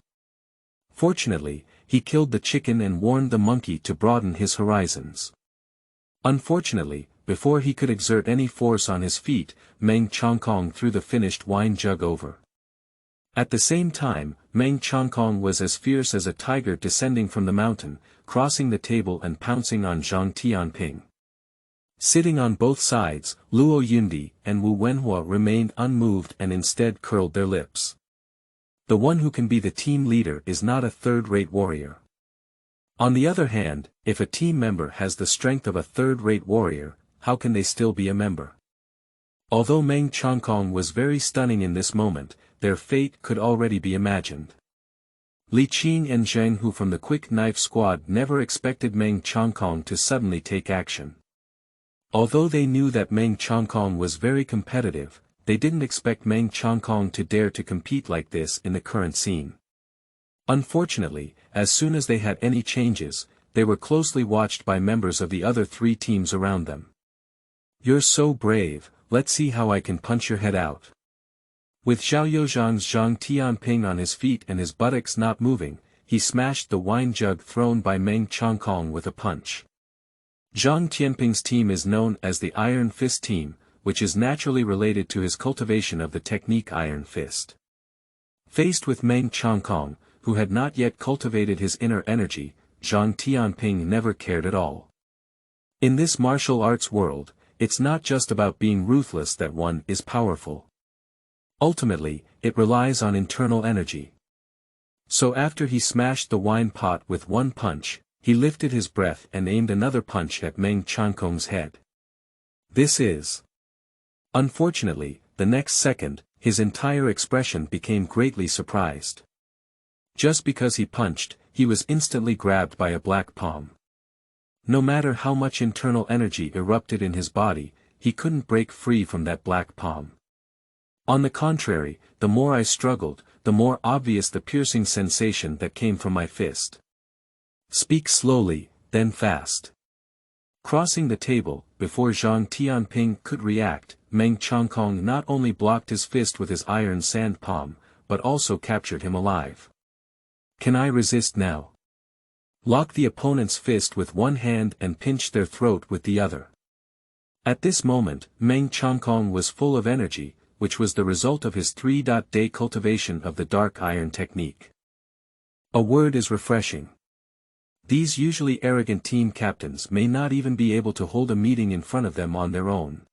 Fortunately, he killed the chicken and warned the monkey to broaden his horizons. Unfortunately, before he could exert any force on his feet, Meng Changkong threw the finished wine jug over. At the same time, Meng Changkong was as fierce as a tiger descending from the mountain, crossing the table and pouncing on Zhang Tianping. Sitting on both sides, Luo Yundi and Wu Wenhua remained unmoved and instead curled their lips. The one who can be the team leader is not a third-rate warrior. On the other hand, if a team member has the strength of a third-rate warrior, how can they still be a member? Although Meng Changkong was very stunning in this moment, their fate could already be imagined. Li Qing and Zheng Hu from the Quick Knife Squad never expected Meng Changkong to suddenly take action. Although they knew that Meng Changkong was very competitive, they didn't expect Meng Changkong to dare to compete like this in the current scene. Unfortunately, as soon as they had any changes, they were closely watched by members of the other three teams around them. "You're so brave, let's see how I can punch your head out." With Zhao Yozhang's Zhang Tianping on his feet and his buttocks not moving, he smashed the wine jug thrown by Meng Changkong with a punch. Zhang Tianping's team is known as the Iron Fist team, which is naturally related to his cultivation of the technique Iron Fist. Faced with Meng Changkong, who had not yet cultivated his inner energy, Zhang Tianping never cared at all. In this martial arts world, it's not just about being ruthless that one is powerful. Ultimately, it relies on internal energy. So after he smashed the wine pot with one punch, he lifted his breath and aimed another punch at Meng Changkong's head. This is. Unfortunately, the next second, his entire expression became greatly surprised. Just because he punched, he was instantly grabbed by a black palm. No matter how much internal energy erupted in his body, he couldn't break free from that black palm. On the contrary, the more I struggled, the more obvious the piercing sensation that came from my fist. "Speak slowly, then fast." Crossing the table, before Zhang Tianping could react, Meng Changkong not only blocked his fist with his iron sand palm, but also captured him alive. "Can I resist now?" Lock the opponent's fist with one hand and pinch their throat with the other. At this moment, Meng Changkong was full of energy, which was the result of his 3-day cultivation of the dark iron technique. A word is refreshing. These usually arrogant team captains may not even be able to hold a meeting in front of them on their own.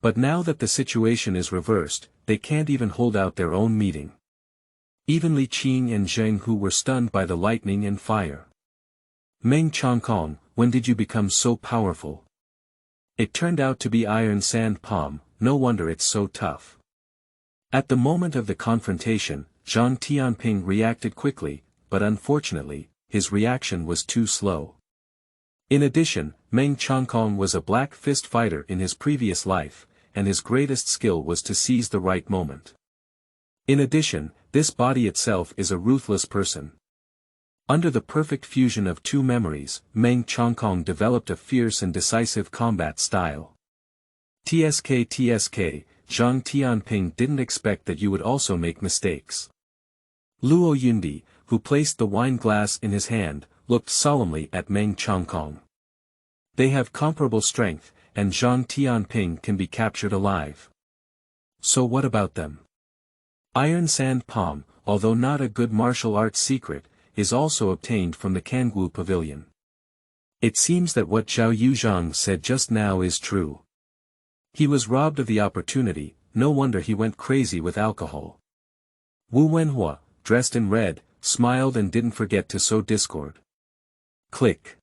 But now that the situation is reversed, they can't even hold out their own meeting. Even Li Qing and Zheng Hu were stunned by the lightning and fire. "Meng Changkong, when did you become so powerful?" It turned out to be iron sand palm, no wonder it's so tough. At the moment of the confrontation, Zhang Tianping reacted quickly, but unfortunately, his reaction was too slow. In addition, Meng Changkong was a black fist fighter in his previous life, and his greatest skill was to seize the right moment. In addition, this body itself is a ruthless person. Under the perfect fusion of two memories, Meng Changkong developed a fierce and decisive combat style. TSK, Zhang Tianping didn't expect that you would also make mistakes. Luo Yundi, who placed the wine glass in his hand, looked solemnly at Meng Changkong. They have comparable strength, and Zhang Tianping can be captured alive. So what about them? Iron Sand Palm, although not a good martial arts secret, is also obtained from the Kangwu Pavilion. It seems that what Zhao Yuzhang said just now is true. He was robbed of the opportunity, no wonder he went crazy with alcohol. Wu Wenhua, dressed in red, smiled and didn't forget to sow discord. Click.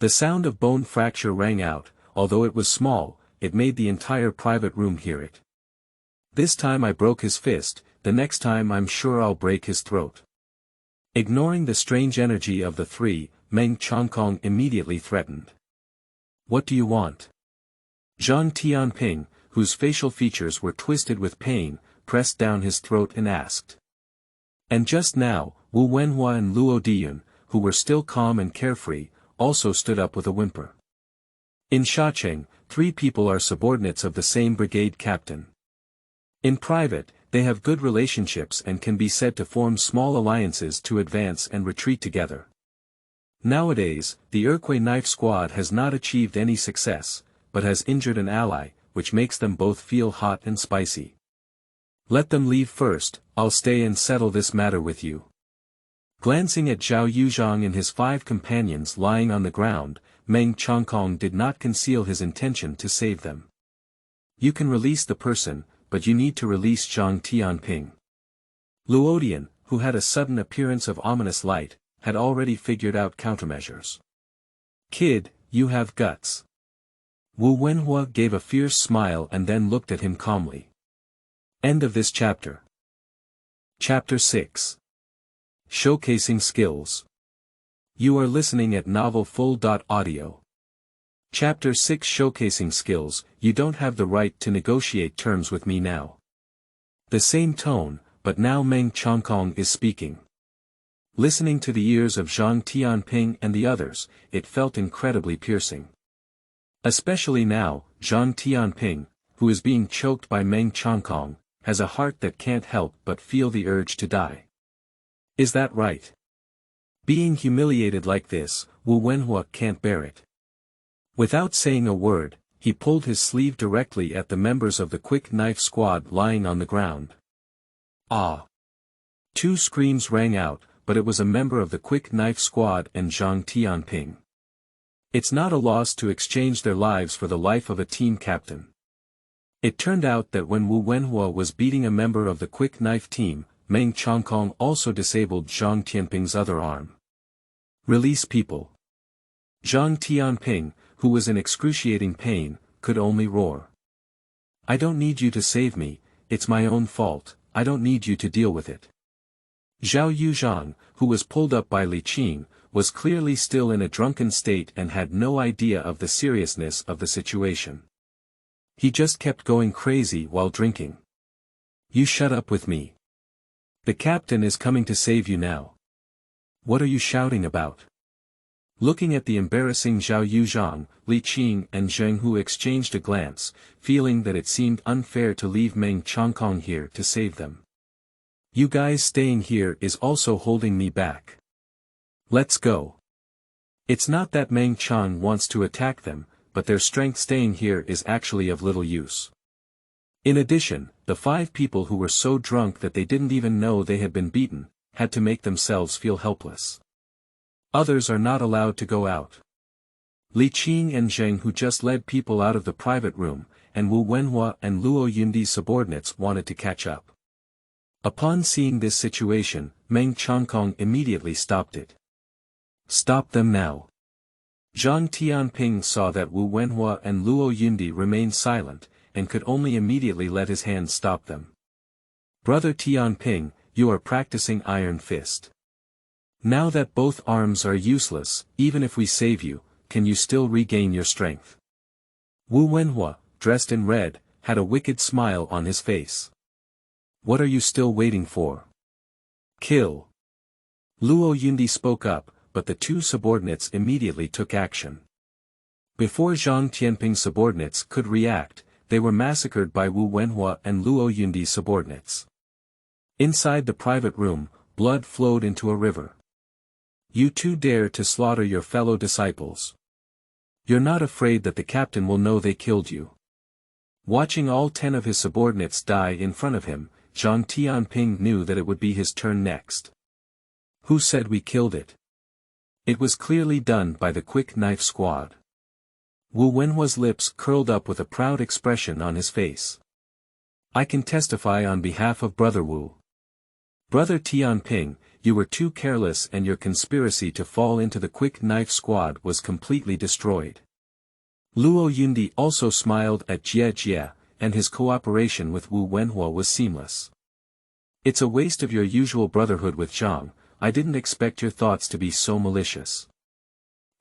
The sound of bone fracture rang out, although it was small, it made the entire private room hear it. This time I broke his fist, the next time I'm sure I'll break his throat. Ignoring the strange energy of the three, Meng Changkong immediately threatened. What do you want? Zhang Tianping, whose facial features were twisted with pain, pressed down his throat and asked. And just now, Wu Wenhua and Luo Diyun, who were still calm and carefree, also stood up with a whimper. In Shacheng, 3 people are subordinates of the same brigade captain. In private, they have good relationships and can be said to form small alliances to advance and retreat together. Nowadays, the Urquay Knife Squad has not achieved any success, but has injured an ally, which makes them both feel hot and spicy. Let them leave first, I'll stay and settle this matter with you. Glancing at Zhao Yuzhang and his 5 companions lying on the ground, Meng Changkong did not conceal his intention to save them. You can release the person, but you need to release Zhang Tianping. Luodian, who had a sudden appearance of ominous light, had already figured out countermeasures. Kid, you have guts. Wu Wenhua gave a fierce smile and then looked at him calmly. End of this chapter. Chapter 6. Showcasing Skills. You are listening at novelfull.audio. Chapter 6 Showcasing Skills. You don't have the right to negotiate terms with me now. The same tone, but now Meng Changkong is speaking. Listening to the ears of Zhang Tianping and the others, it felt incredibly piercing. Especially now, Zhang Tianping, who is being choked by Meng Changkong, has a heart that can't help but feel the urge to die. Is that right? Being humiliated like this, Wu Wenhua can't bear it. Without saying a word, he pulled his sleeve directly at the members of the Quick Knife Squad lying on the ground. Ah! 2 screams rang out, but it was a member of the Quick Knife Squad and Zhang Tianping. It's not a loss to exchange their lives for the life of a team captain. It turned out that when Wu Wenhua was beating a member of the Quick Knife team, Meng Changkong also disabled Zhang Tianping's other arm. Release people. Zhang Tianping, who was in excruciating pain, could only roar. I don't need you to save me, it's my own fault, I don't need you to deal with it. Zhao Yuzhang, who was pulled up by Li Qing, was clearly still in a drunken state and had no idea of the seriousness of the situation. He just kept going crazy while drinking. You shut up with me. The captain is coming to save you now. What are you shouting about? Looking at the embarrassing Zhao Yuzhang, Li Qing and Zheng Hu exchanged a glance, feeling that it seemed unfair to leave Meng Changkong here to save them. You guys staying here is also holding me back. Let's go. It's not that Meng Chang wants to attack them, but their strength staying here is actually of little use. In addition, the 5 people who were so drunk that they didn't even know they had been beaten, had to make themselves feel helpless. Others are not allowed to go out. Li Qing and Zheng Hu just led people out of the private room, and Wu Wenhua and Luo Yundi's subordinates wanted to catch up. Upon seeing this situation, Meng Changkong immediately stopped it. Stop them now. Zhang Tianping saw that Wu Wenhua and Luo Yundi remained silent, and could only immediately let his hand stop them. Brother Tianping, you are practicing Iron Fist. Now that both arms are useless, even if we save you, can you still regain your strength? Wu Wenhua, dressed in red, had a wicked smile on his face. What are you still waiting for? Kill. Luo Yundi spoke up, but the 2 subordinates immediately took action. Before Zhang Tianping's subordinates could react, they were massacred by Wu Wenhua and Luo Yundi's subordinates. Inside the private room, blood flowed into a river. You too dare to slaughter your fellow disciples. You're not afraid that the captain will know they killed you. Watching all 10 of his subordinates die in front of him, Zhang Tianping knew that it would be his turn next. Who said we killed it? It was clearly done by the Quick Knife Squad. Wu Wenhua's lips curled up with a proud expression on his face. I can testify on behalf of Brother Wu. Brother Tianping, you were too careless and your conspiracy to fall into the Quick Knife Squad was completely destroyed. Luo Yundi also smiled at Jie Jie, and his cooperation with Wu Wenhua was seamless. It's a waste of your usual brotherhood with Zhang, I didn't expect your thoughts to be so malicious.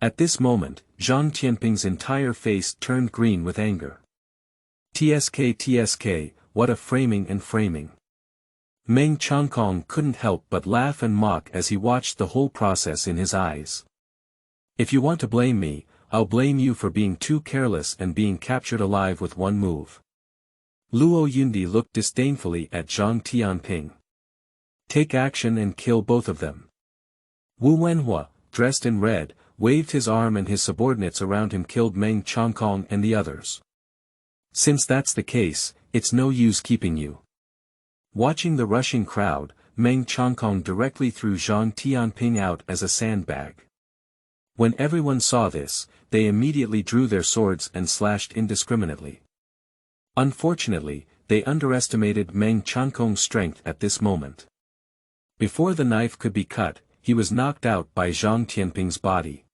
At this moment, Zhang Tianping's entire face turned green with anger. TSK, what a framing and framing. Meng Changkong couldn't help but laugh and mock as he watched the whole process in his eyes. If you want to blame me, I'll blame you for being too careless and being captured alive with one move. Luo Yundi looked disdainfully at Zhang Tianping. Take action and kill both of them. Wu Wenhua, dressed in red, waved his arm and his subordinates around him killed Meng Changkong and the others. Since that's the case, it's no use keeping you. Watching the rushing crowd, Meng Changkong directly threw Zhang Tianping out as a sandbag. When everyone saw this, they immediately drew their swords and slashed indiscriminately. Unfortunately, they underestimated Meng Changkong's strength at this moment. Before the knife could be cut, he was knocked out by Zhang Tianping's body.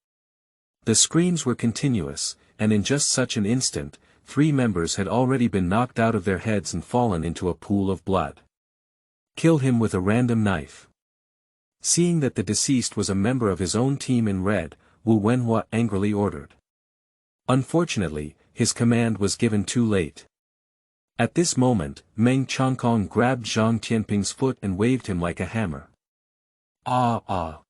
The screams were continuous, and in just such an instant, 3 members had already been knocked out of their heads and fallen into a pool of blood. Kill him with a random knife. Seeing that the deceased was a member of his own team in red, Wu Wenhua angrily ordered. Unfortunately, his command was given too late. At this moment, Meng Changkong grabbed Zhang Tianping's foot and waved him like a hammer. Ah!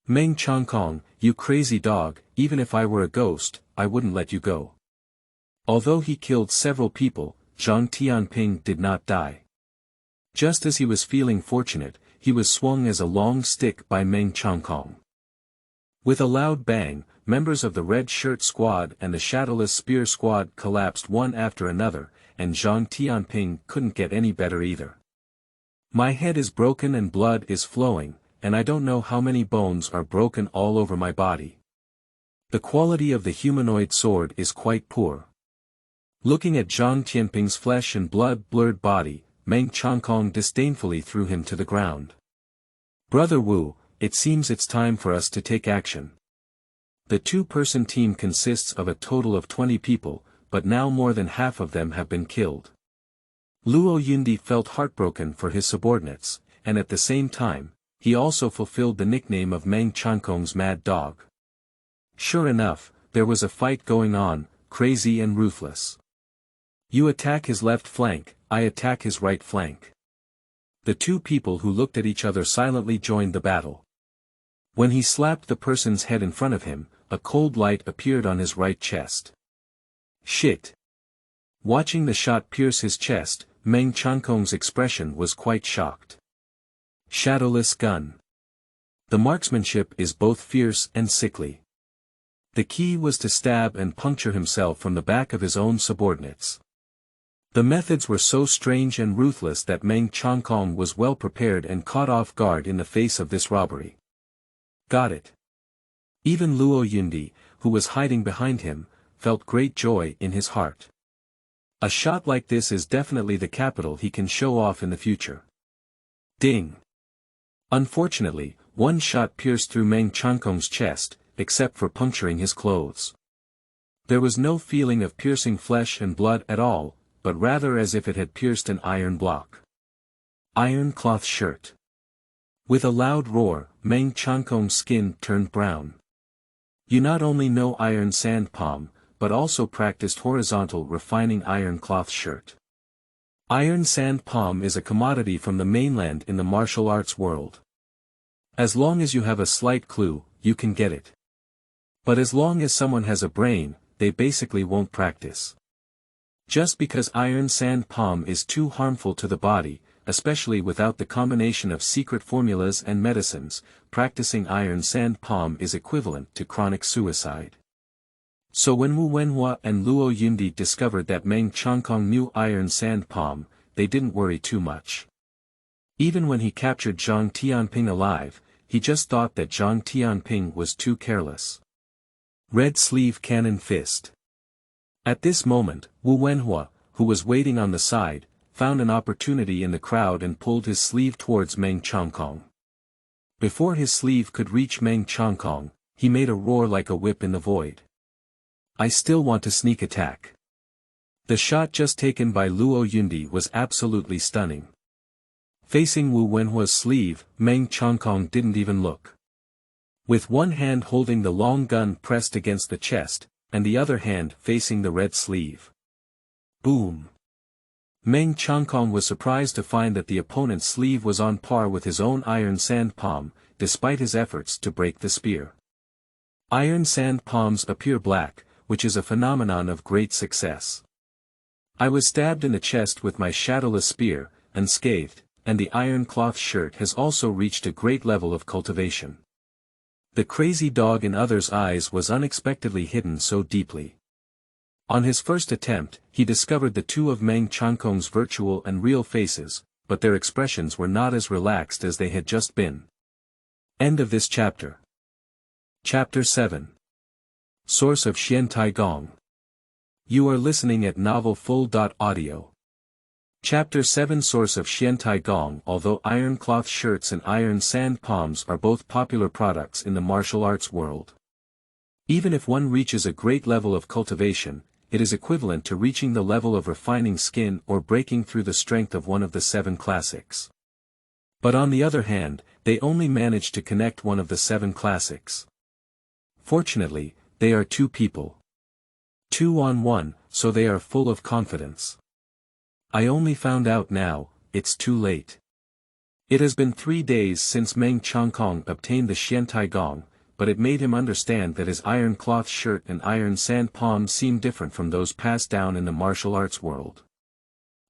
Meng Changkong, you crazy dog, even if I were a ghost, I wouldn't let you go. Although he killed several people, Zhang Tianping did not die. Just as he was feeling fortunate, he was swung as a long stick by Meng Changkong. With a loud bang, members of the Red Shirt Squad and the Shadowless Spear Squad collapsed one after another, and Zhang Tianping couldn't get any better either. My head is broken and blood is flowing, and I don't know how many bones are broken all over my body. The quality of the humanoid sword is quite poor. Looking at Zhang Tianping's flesh and blood-blurred body, Meng Changkong disdainfully threw him to the ground. Brother Wu, it seems it's time for us to take action. The 2-person team consists of a total of 20 people, but now more than half of them have been killed. Luo Yundi felt heartbroken for his subordinates, and at the same time, he also fulfilled the nickname of Meng Changkong's Mad Dog. Sure enough, there was a fight going on, crazy and ruthless. You attack his left flank, I attack his right flank. The 2 people who looked at each other silently joined the battle. When he slapped the person's head in front of him, a cold light appeared on his right chest. Shit! Watching the shot pierce his chest, Meng Changkong's expression was quite shocked. Shadowless gun. The marksmanship is both fierce and sickly. The key was to stab and puncture himself from the back of his own subordinates. The methods were so strange and ruthless that Meng Changkong was well prepared and caught off guard in the face of this robbery. Got it. Even Luo Yundi, who was hiding behind him, felt great joy in his heart. A shot like this is definitely the capital he can show off in the future. Ding! Unfortunately, one shot pierced through Meng Changkong's chest, except for puncturing his clothes. There was no feeling of piercing flesh and blood at all, but rather as if it had pierced an iron block. Iron cloth shirt. With a loud roar, Meng Changkong's skin turned brown. You not only know iron sand palm, but also practiced horizontal refining iron cloth shirt. Iron sand palm is a commodity from the mainland in the martial arts world. As long as you have a slight clue, you can get it. But as long as someone has a brain, they basically won't practice. Just because iron sand palm is too harmful to the body, especially without the combination of secret formulas and medicines, practicing iron sand palm is equivalent to chronic suicide. So when Wu Wenhua and Luo Yunde discovered that Meng Changkong knew iron sand palm, they didn't worry too much. Even when he captured Zhang Tianping alive, he just thought that Zhang Tianping was too careless. Red Sleeve Cannon Fist. At this moment, Wu Wenhua, who was waiting on the side, found an opportunity in the crowd and pulled his sleeve towards Meng Changkong. Before his sleeve could reach Meng Changkong, he made a roar like a whip in the void. I still want to sneak attack. The shot just taken by Luo Yunde was absolutely stunning. Facing Wu Wenhua's sleeve, Meng Changkong didn't even look. With one hand holding the long gun pressed against the chest, and the other hand facing the red sleeve. Boom! Meng Changkong was surprised to find that the opponent's sleeve was on par with his own iron sand palm, despite his efforts to break the spear. Iron sand palms appear black, which is a phenomenon of great success. I was stabbed in the chest with my shadowless spear, unscathed, and the iron cloth shirt has also reached a great level of cultivation. The crazy dog in others' eyes was unexpectedly hidden so deeply. On his first attempt, he discovered the two of Meng Changkong's virtual and real faces, but their expressions were not as relaxed as they had just been. End of this chapter. Chapter 7. Source of Xuantie Gong. You are listening at novelfull.audio. Chapter 7 Source of Xuantie Gong. Although iron cloth shirts and iron sand palms are both popular products in the martial arts world, even if one reaches a great level of cultivation, it is equivalent to reaching the level of refining skin or breaking through the strength of one of the 7 classics. But on the other hand, they only manage to connect one of the 7 classics. Fortunately, they are 2 people. 2 on 1, so they are full of confidence. I only found out now, it's too late. It has been 3 days since Meng Changkong obtained the Xuantie Gong, but it made him understand that his iron cloth shirt and iron sand palm seem different from those passed down in the martial arts world.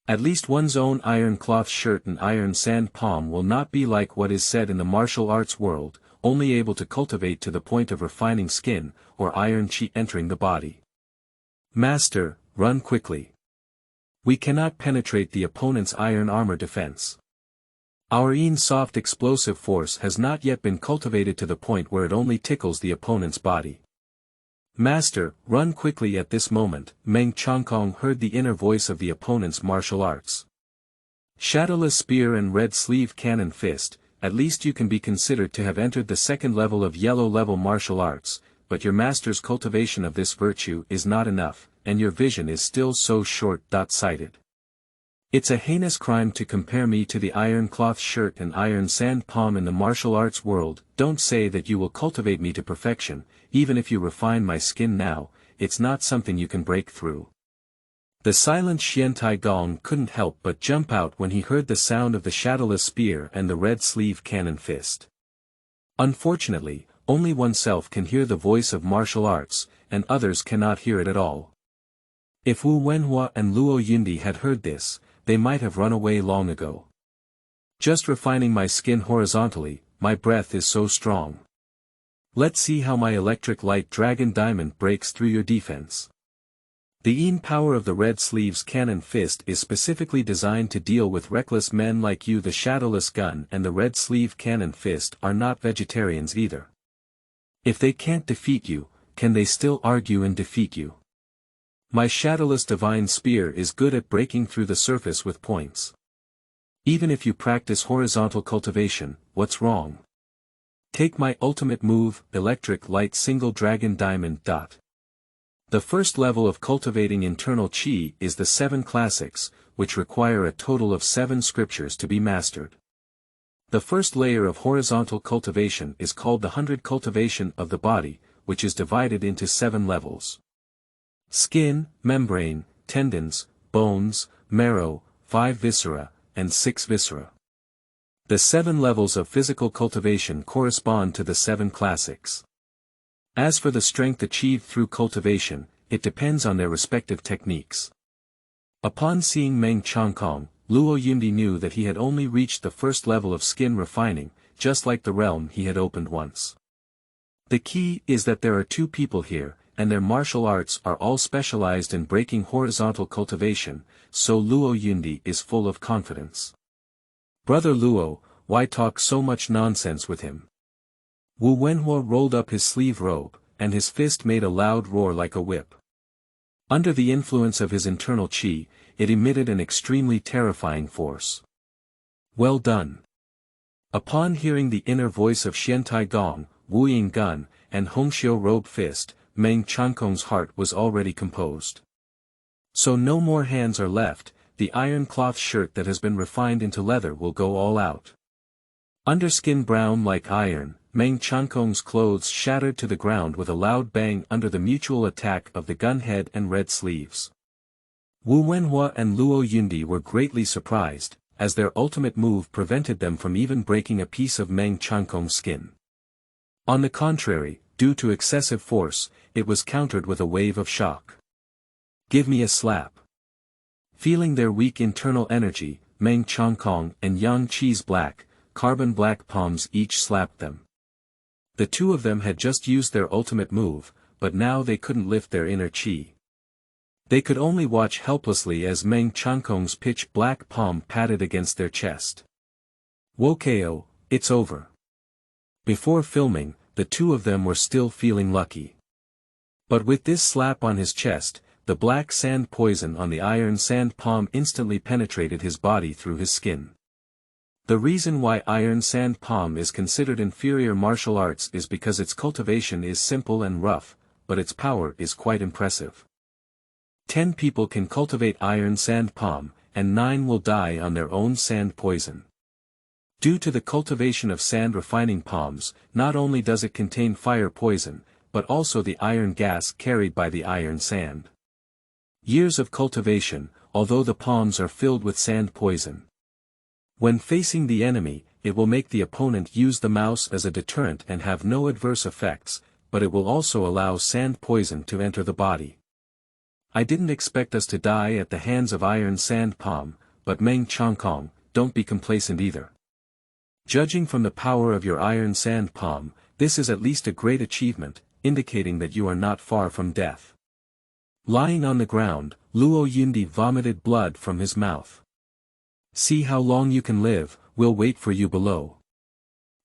At least one's own iron cloth shirt and iron sand palm will not be like what is said in the martial arts world, only able to cultivate to the point of refining skin, or iron chi entering the body. Master, run quickly. We cannot penetrate the opponent's iron armor defense. Our soft explosive force has not yet been cultivated to the point where it only tickles the opponent's body. Master, run quickly. At this moment, Meng Changkong heard the inner voice of the opponent's martial arts. Shadowless spear and red sleeve cannon fist, at least you can be considered to have entered the 2nd level of yellow level martial arts, but your master's cultivation of this virtue is not enough, and your vision is still so short-sighted. It's a heinous crime to compare me to the iron cloth shirt and iron sand palm in the martial arts world. Don't say that you will cultivate me to perfection, even if you refine my skin now, it's not something you can break through. The silent Xuantie Gong couldn't help but jump out when he heard the sound of the shadowless spear and the red sleeve cannon fist. Unfortunately, only oneself can hear the voice of martial arts, and others cannot hear it at all. If Wu Wenhua and Luo Yunde had heard this, they might have run away long ago. Just refining my skin horizontally, my breath is so strong. Let's see how my electric light dragon diamond breaks through your defense. The power of the red sleeves cannon fist is specifically designed to deal with reckless men like you. The shadowless gun and the red sleeve cannon fist are not vegetarians either. If they can't defeat you, can they still argue and defeat you? My shadowless divine spear is good at breaking through the surface with points. Even if you practice horizontal cultivation, what's wrong? Take my ultimate move, electric light single dragon diamond. The first level of cultivating internal chi is the 7 classics, which require a total of 7 scriptures to be mastered. The first layer of horizontal cultivation is called the 100 cultivation of the body, which is divided into 7 levels. Skin, membrane, tendons, bones, marrow, 5 viscera, and 6 viscera. The 7 levels of physical cultivation correspond to the 7 classics. As for the strength achieved through cultivation, it depends on their respective techniques. Upon seeing Meng Changkong, Luo Yunde knew that he had only reached the first level of skin refining, just like the realm he had opened once. The key is that there are two people here, and their martial arts are all specialized in breaking horizontal cultivation, so Luo Yunde is full of confidence. Brother Luo, why talk so much nonsense with him? Wu Wenhua rolled up his sleeve robe, and his fist made a loud roar like a whip. Under the influence of his internal qi, it emitted an extremely terrifying force. Well done. Upon hearing the inner voice of Xuantie Gong, Wu Ying Gun, and Hongxiu Robe Fist, Meng Changkong's heart was already composed. So no more hands are left, the iron cloth shirt that has been refined into leather will go all out. Underskin brown like iron, Meng Changkong's clothes shattered to the ground with a loud bang under the mutual attack of the gun head and red sleeves. Wu Wenhua and Luo Yunde were greatly surprised, as their ultimate move prevented them from even breaking a piece of Meng Changkong's skin. On the contrary, due to excessive force, it was countered with a wave of shock. Give me a slap. Feeling their weak internal energy, Meng Changkong and Yang Qi's carbon black palms each slapped them. The two of them had just used their ultimate move, but now they couldn't lift their inner qi. They could only watch helplessly as Meng Changkong's pitch black palm patted against their chest. Wokeo, it's over. Before filming, the two of them were still feeling lucky. But with this slap on his chest, the black sand poison on the iron sand palm instantly penetrated his body through his skin. The reason why iron sand palm is considered inferior martial arts is because its cultivation is simple and rough, but its power is quite impressive. 10 people can cultivate iron sand palm, and 9 will die on their own sand poison. Due to the cultivation of sand refining palms, not only does it contain fire poison, but also the iron gas carried by the iron sand. Years of cultivation, although the palms are filled with sand poison. When facing the enemy, it will make the opponent use the mouse as a deterrent and have no adverse effects, but it will also allow sand poison to enter the body. I didn't expect us to die at the hands of iron sand palm, but Meng Changkong, don't be complacent either. Judging from the power of your iron sand palm, this is at least a great achievement, indicating that you are not far from death. Lying on the ground, Luo Yunde vomited blood from his mouth. See how long you can live, we'll wait for you below.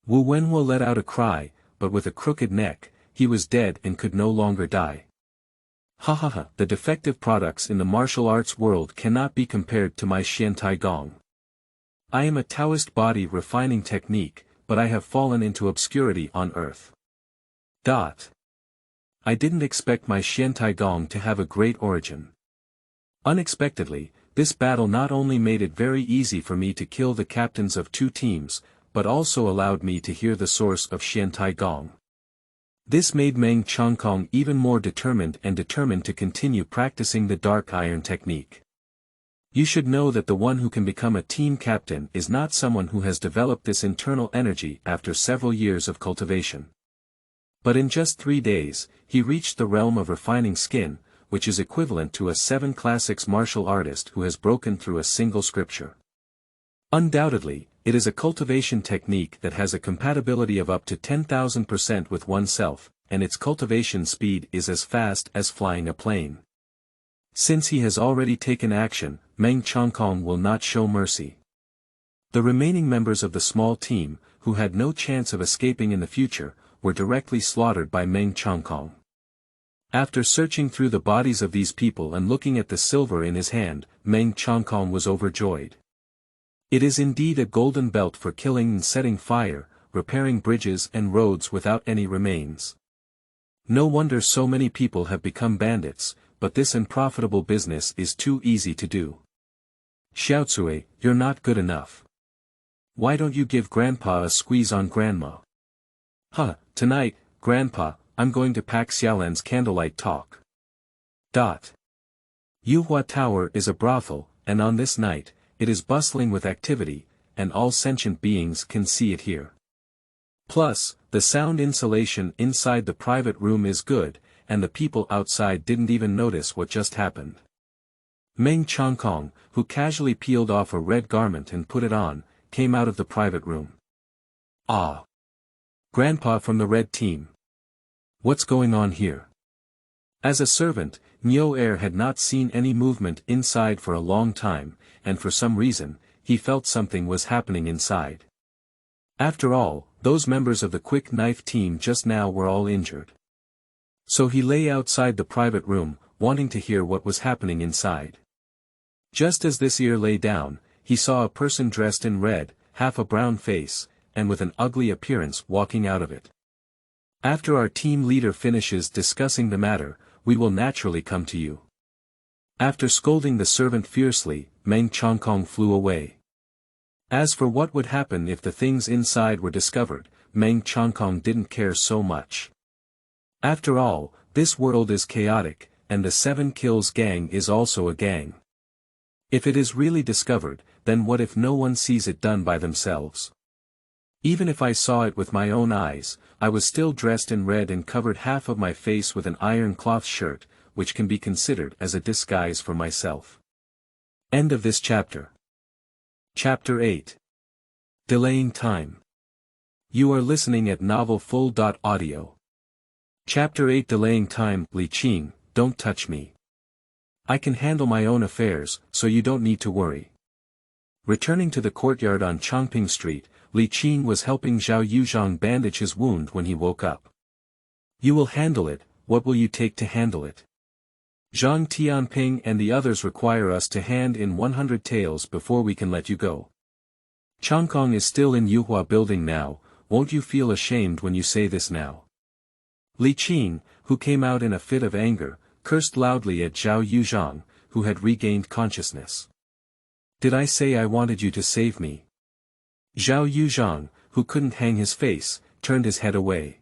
Wu Wenhua let out a cry, but with a crooked neck, he was dead and could no longer die. Ha ha ha, the defective products in the martial arts world cannot be compared to my Xuantie Gong. I am a Taoist body refining technique, but I have fallen into obscurity on earth. I didn't expect my Xuantie Gong to have a great origin. Unexpectedly, this battle not only made it very easy for me to kill the captains of 2 teams, but also allowed me to hear the source of Xuantie Gong. This made Meng Changkong even more determined to continue practicing the dark iron technique. You should know that the one who can become a team captain is not someone who has developed this internal energy after several years of cultivation. But in just 3 days, he reached the realm of refining skin, which is equivalent to a 7 classics martial artist who has broken through a single scripture. Undoubtedly, it is a cultivation technique that has a compatibility of up to 10,000% with oneself, and its cultivation speed is as fast as flying a plane. Since he has already taken action, Meng Changkong will not show mercy. The remaining members of the small team, who had no chance of escaping in the future, were directly slaughtered by Meng Changkong. After searching through the bodies of these people and looking at the silver in his hand, Meng Changkong was overjoyed. It is indeed a golden belt for killing and setting fire, repairing bridges and roads without any remains. No wonder so many people have become bandits, but this unprofitable business is too easy to do. Xiaotsui, you're not good enough. Why don't you give Grandpa a squeeze on Grandma? Tonight, Grandpa, I'm going to pack Xiaolan's candlelight talk. Yuhua Tower is a brothel, and on this night, it is bustling with activity, and all sentient beings can see it here. Plus, the sound insulation inside the private room is good, and the people outside didn't even notice what just happened. Meng Changkong, who casually peeled off a red garment and put it on, came out of the private room. Ah! Grandpa from the red team. What's going on here? As a servant, Nyo Air had not seen any movement inside for a long time, and for some reason, he felt something was happening inside. After all, those members of the quick knife team just now were all injured. So he lay outside the private room, wanting to hear what was happening inside. Just as this ear lay down, he saw a person dressed in red, half a brown face, and with an ugly appearance walking out of it. After our team leader finishes discussing the matter, we will naturally come to you. After scolding the servant fiercely, Meng Changkong flew away. As for what would happen if the things inside were discovered, Meng Changkong didn't care so much. After all, this world is chaotic, and the 7 Kills gang is also a gang. If it is really discovered, then what if no one sees it done by themselves? Even if I saw it with my own eyes, I was still dressed in red and covered half of my face with an iron cloth shirt, which can be considered as a disguise for myself. End of this chapter. Chapter 8. Delaying Time. You are listening at novelfull.audio. Chapter 8 Delaying Time. Li Qing, don't touch me. I can handle my own affairs, so you don't need to worry. Returning to the courtyard on Chongping Street, Li Qing was helping Zhao Yuzhang bandage his wound when he woke up. You will handle it, what will you take to handle it? Zhang Tianping and the others require us to hand in 100 taels before we can let you go. Changkong is still in Yuhua building now, won't you feel ashamed when you say this now? Li Qing, who came out in a fit of anger, cursed loudly at Zhao Yuzhang, who had regained consciousness. Did I say I wanted you to save me? Zhao Yuzhang, who couldn't hang his face, turned his head away.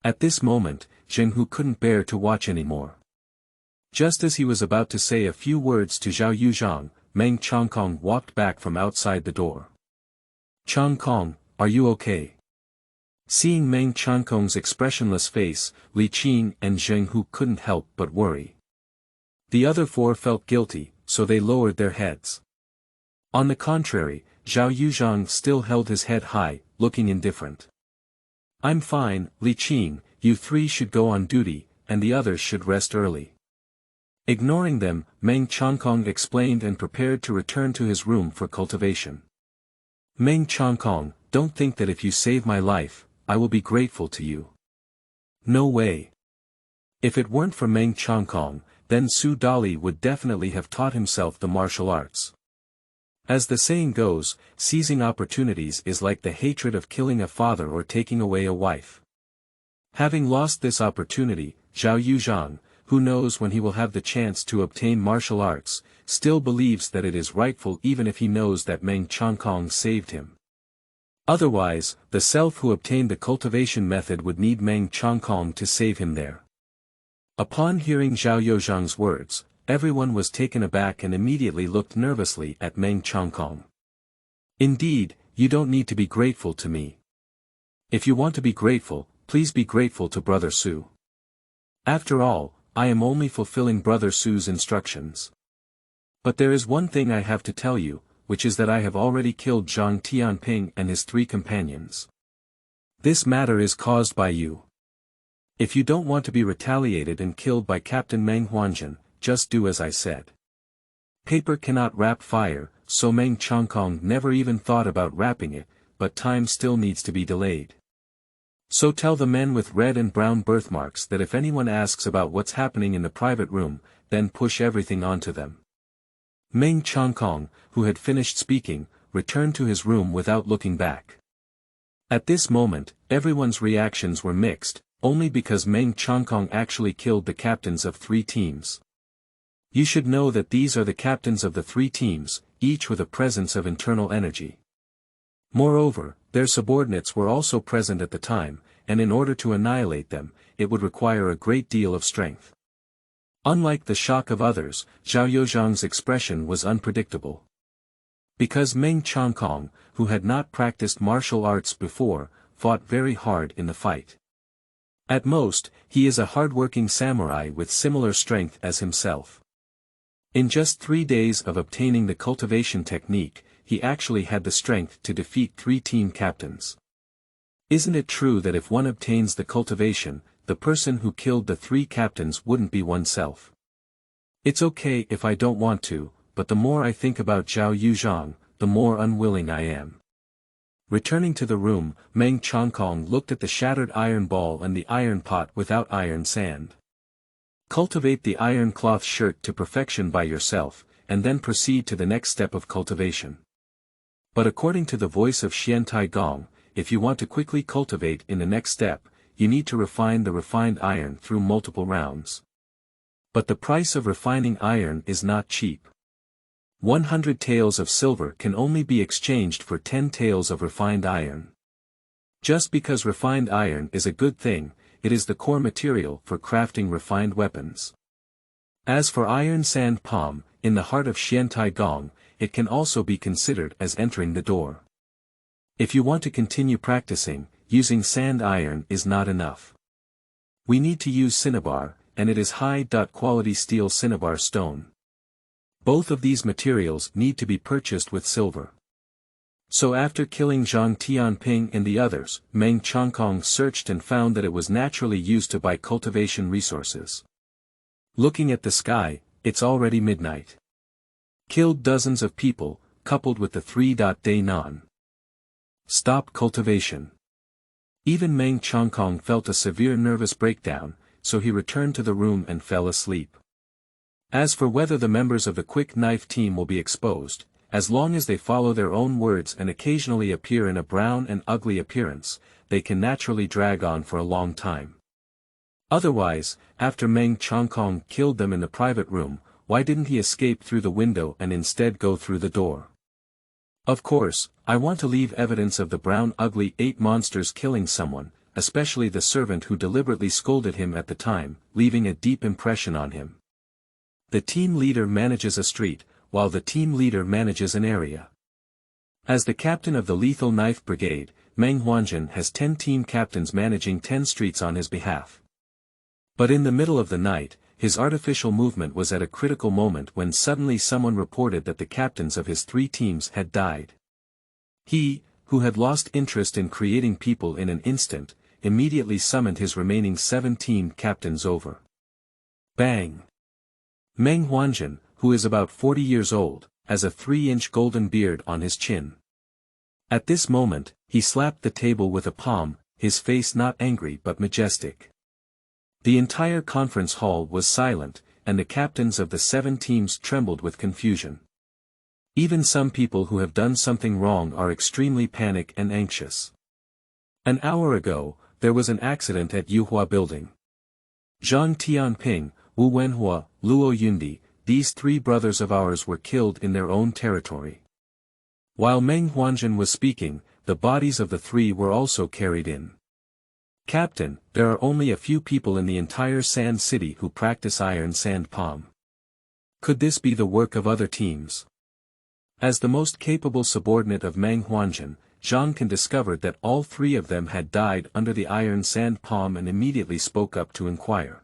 At this moment, Zheng Hu couldn't bear to watch anymore. Just as he was about to say a few words to Zhao Yuzhang, Meng Changkong walked back from outside the door. Changkong, are you okay? Seeing Meng Changkong's expressionless face, Li Qing and Zheng Hu couldn't help but worry. The other 4 felt guilty, so they lowered their heads. On the contrary, Zhao Yuzhang still held his head high, looking indifferent. I'm fine, Li Qing, you 3 should go on duty, and the others should rest early. Ignoring them, Meng Changkong explained and prepared to return to his room for cultivation. Meng Changkong, don't think that if you save my life, I will be grateful to you. No way. If it weren't for Meng Changkong, then Su Dali would definitely have taught himself the martial arts. As the saying goes, seizing opportunities is like the hatred of killing a father or taking away a wife. Having lost this opportunity, Zhao Yuzhang, who knows when he will have the chance to obtain martial arts, still believes that it is rightful even if he knows that Meng Changkong saved him. Otherwise, the self who obtained the cultivation method would need Meng Changkong to save him there. Upon hearing Zhao Yuzhang's words, everyone was taken aback and immediately looked nervously at Meng Changkong. Indeed, you don't need to be grateful to me. If you want to be grateful, please be grateful to Brother Su. After all, I am only fulfilling Brother Su's instructions. But there is one thing I have to tell you, which is that I have already killed Zhang Tianping and his 3 companions. This matter is caused by you. If you don't want to be retaliated and killed by Captain Meng Huanjin, just do as I said. Paper cannot wrap fire, so Meng Changkong never even thought about wrapping it, but time still needs to be delayed. So tell the men with red and brown birthmarks that if anyone asks about what's happening in the private room, then push everything onto them. Meng Changkong, who had finished speaking, returned to his room without looking back. At this moment, everyone's reactions were mixed, only because Meng Changkong actually killed the captains of 3 teams. You should know that these are the captains of the 3 teams, each with a presence of internal energy. Moreover, their subordinates were also present at the time, and in order to annihilate them, it would require a great deal of strength. Unlike the shock of others, Zhao Yuzhang's expression was unpredictable. Because Meng Changkong, who had not practiced martial arts before, fought very hard in the fight. At most, he is a hard-working samurai with similar strength as himself. In just 3 days of obtaining the cultivation technique, he actually had the strength to defeat 3 team captains. Isn't it true that if one obtains the cultivation, the person who killed the 3 captains wouldn't be oneself? It's okay if I don't want to, but the more I think about Zhao Yuzhang, the more unwilling I am. Returning to the room, Meng Changkong looked at the shattered iron ball and the iron pot without iron sand. Cultivate the iron cloth shirt to perfection by yourself, and then proceed to the next step of cultivation. But according to the voice of Xuantie Gong, if you want to quickly cultivate in the next step, you need to refine the refined iron through multiple rounds. But the price of refining iron is not cheap. 100 taels of silver can only be exchanged for 10 taels of refined iron. Just because refined iron is a good thing, it is the core material for crafting refined weapons. As for iron sand palm, in the heart of Xuantie Gong, it can also be considered as entering the door. If you want to continue practicing, using sand iron is not enough. We need to use cinnabar, and it is high-quality steel cinnabar stone. Both of these materials need to be purchased with silver. So after killing Zhang Tianping and the others, Meng Changkong searched and found that it was naturally used to buy cultivation resources. Looking at the sky, it's already midnight. Killed dozens of people, coupled with the 3-day non. Stop cultivation. Even Meng Changkong felt a severe nervous breakdown, so he returned to the room and fell asleep. As for whether the members of the quick knife team will be exposed, as long as they follow their own words and occasionally appear in a brown and ugly appearance, they can naturally drag on for a long time. Otherwise, after Meng Changkong killed them in the private room, why didn't he escape through the window and instead go through the door? Of course, I want to leave evidence of the brown ugly 8 monsters killing someone, especially the servant who deliberately scolded him at the time, leaving a deep impression on him. The team leader manages a street, while the team leader manages an area. As the captain of the Lethal Knife Brigade, Meng Huanjin has 10 team captains managing 10 streets on his behalf. But in the middle of the night, his artificial movement was at a critical moment when suddenly someone reported that the captains of his 3 teams had died. He, who had lost interest in creating people in an instant, immediately summoned his remaining 7 team captains over. Bang! Meng Huanjin, who is about 40 years old, has a 3-inch golden beard on his chin. At this moment, he slapped the table with a palm, his face not angry but majestic. The entire conference hall was silent, and the captains of the 7 teams trembled with confusion. Even some people who have done something wrong are extremely panicked and anxious. An hour ago, there was an accident at Yuhua Building. Zhang Tianping, Wu Wenhua, Luo Yundi, these 3 brothers of ours were killed in their own territory. While Meng Huanjin was speaking, the bodies of the 3 were also carried in. Captain, there are only a few people in the entire Sand City who practice iron sand palm. Could this be the work of other teams? As the most capable subordinate of Meng Huanjin, Zhang can discovered that all 3 of them had died under the iron sand palm and immediately spoke up to inquire.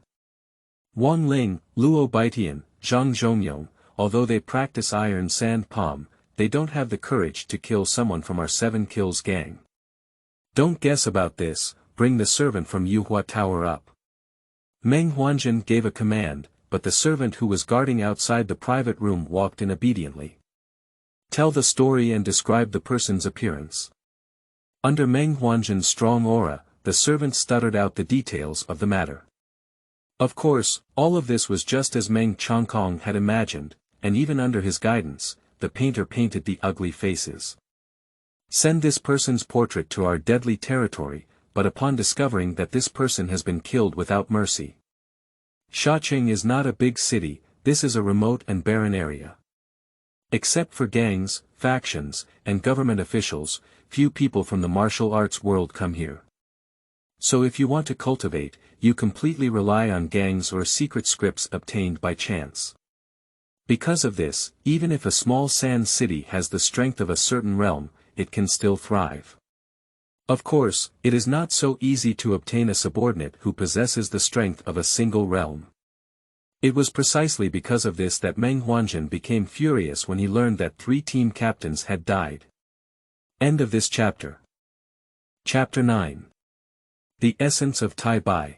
Wang Ling, Luo Baitian, Zhang Zhongyong, although they practice iron sand palm, they don't have the courage to kill someone from our 7 kills gang. Don't guess about this, bring the servant from Yuhua Tower up. Meng Huanjin gave a command, but the servant who was guarding outside the private room walked in obediently. Tell the story and describe the person's appearance. Under Meng Huanjin's strong aura, the servant stuttered out the details of the matter. Of course, all of this was just as Meng Changkong had imagined, and even under his guidance, the painter painted the ugly faces. Send this person's portrait to our deadly territory, but upon discovering that this person has been killed without mercy. Shacheng is not a big city, this is a remote and barren area. Except for gangs, factions, and government officials, few people from the martial arts world come here. So if you want to cultivate, you completely rely on gangs or secret scripts obtained by chance. Because of this, even if a small sand city has the strength of a certain realm, it can still thrive. Of course, it is not so easy to obtain a subordinate who possesses the strength of a single realm. It was precisely because of this that Meng Huanjin became furious when he learned that 3 team captains had died. End of this chapter. Chapter 9. The Essence of Tai Bai.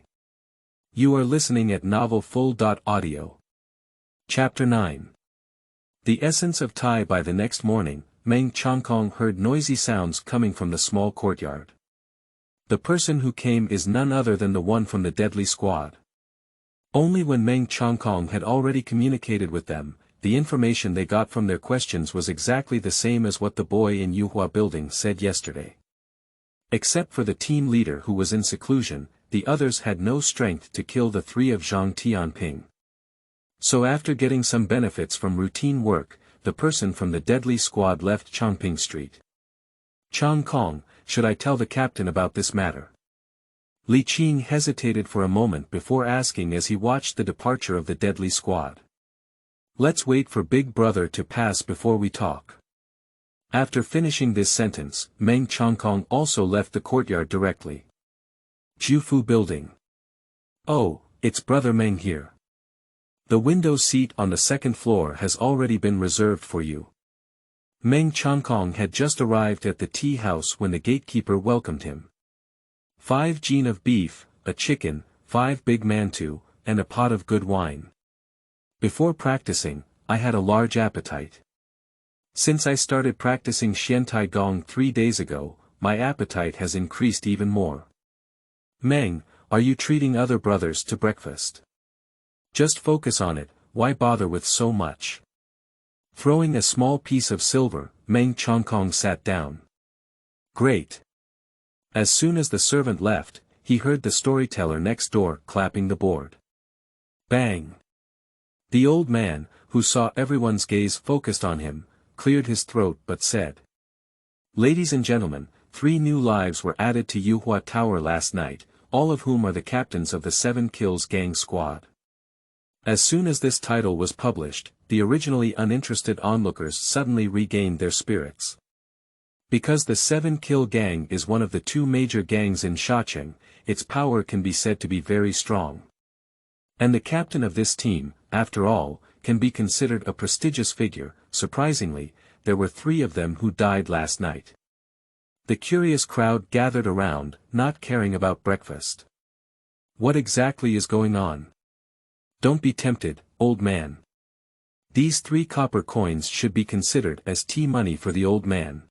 You are listening at Novel Full. Audio. Chapter 9. The Essence of Tai Bai. The next morning, Meng Changkong heard noisy sounds coming from the small courtyard. The person who came is none other than the one from the deadly squad. Only when Meng Changkong had already communicated with them, the information they got from their questions was exactly the same as what the boy in Yuhua building said yesterday. Except for the team leader who was in seclusion, the others had no strength to kill the 3 of Zhang Tianping. So after getting some benefits from routine work, the person from the deadly squad left Changping Street. Changkong, should I tell the captain about this matter? Li Qing hesitated for a moment before asking as he watched the departure of the deadly squad. Let's wait for Big Brother to pass before we talk. After finishing this sentence, Meng Changkong also left the courtyard directly. Jufu building. Oh, it's Brother Meng here. The window seat on the 2nd floor has already been reserved for you. Meng Changkong had just arrived at the tea house when the gatekeeper welcomed him. 5 jin of beef, a chicken, 5 big mantou, and a pot of good wine. Before practicing, I had a large appetite. Since I started practicing Xiantie Gong 3 days ago, my appetite has increased even more. Meng, are you treating other brothers to breakfast? Just focus on it, why bother with so much? Throwing a small piece of silver, Meng Changkong sat down. Great. As soon as the servant left, he heard the storyteller next door clapping the board. Bang! The old man, who saw everyone's gaze focused on him, cleared his throat but said. Ladies and gentlemen, 3 new lives were added to Yuhua Tower last night, all of whom are the captains of the 7 Kills Gang squad. As soon as this title was published, the originally uninterested onlookers suddenly regained their spirits. Because the 7 Kill Gang is one of the 2 major gangs in Shacheng, its power can be said to be very strong. And the captain of this team, after all, can be considered a prestigious figure. Surprisingly, there were 3 of them who died last night. The curious crowd gathered around, not caring about breakfast. What exactly is going on? Don't be tempted, old man. These 3 copper coins should be considered as tea money for the old man.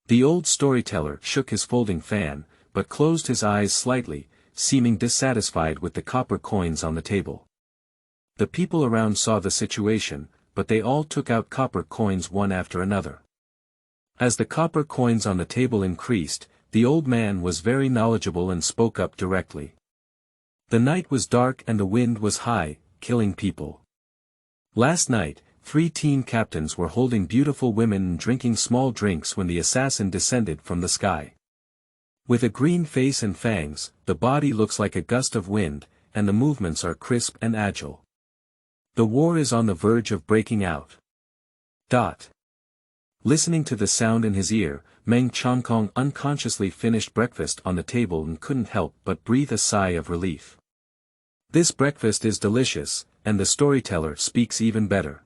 The old storyteller shook his folding fan, but closed his eyes slightly, seeming dissatisfied with the copper coins on the table. The people around saw the situation, but they all took out copper coins one after another. As the copper coins on the table increased, the old man was very knowledgeable and spoke up directly. The night was dark and the wind was high, killing people. Last night, 3 team captains were holding beautiful women and drinking small drinks when the assassin descended from the sky. With a green face and fangs, the body looks like a gust of wind, and the movements are crisp and agile. The war is on the verge of breaking out. Listening to the sound in his ear, Meng Changkong unconsciously finished breakfast on the table and couldn't help but breathe a sigh of relief. This breakfast is delicious, and the storyteller speaks even better.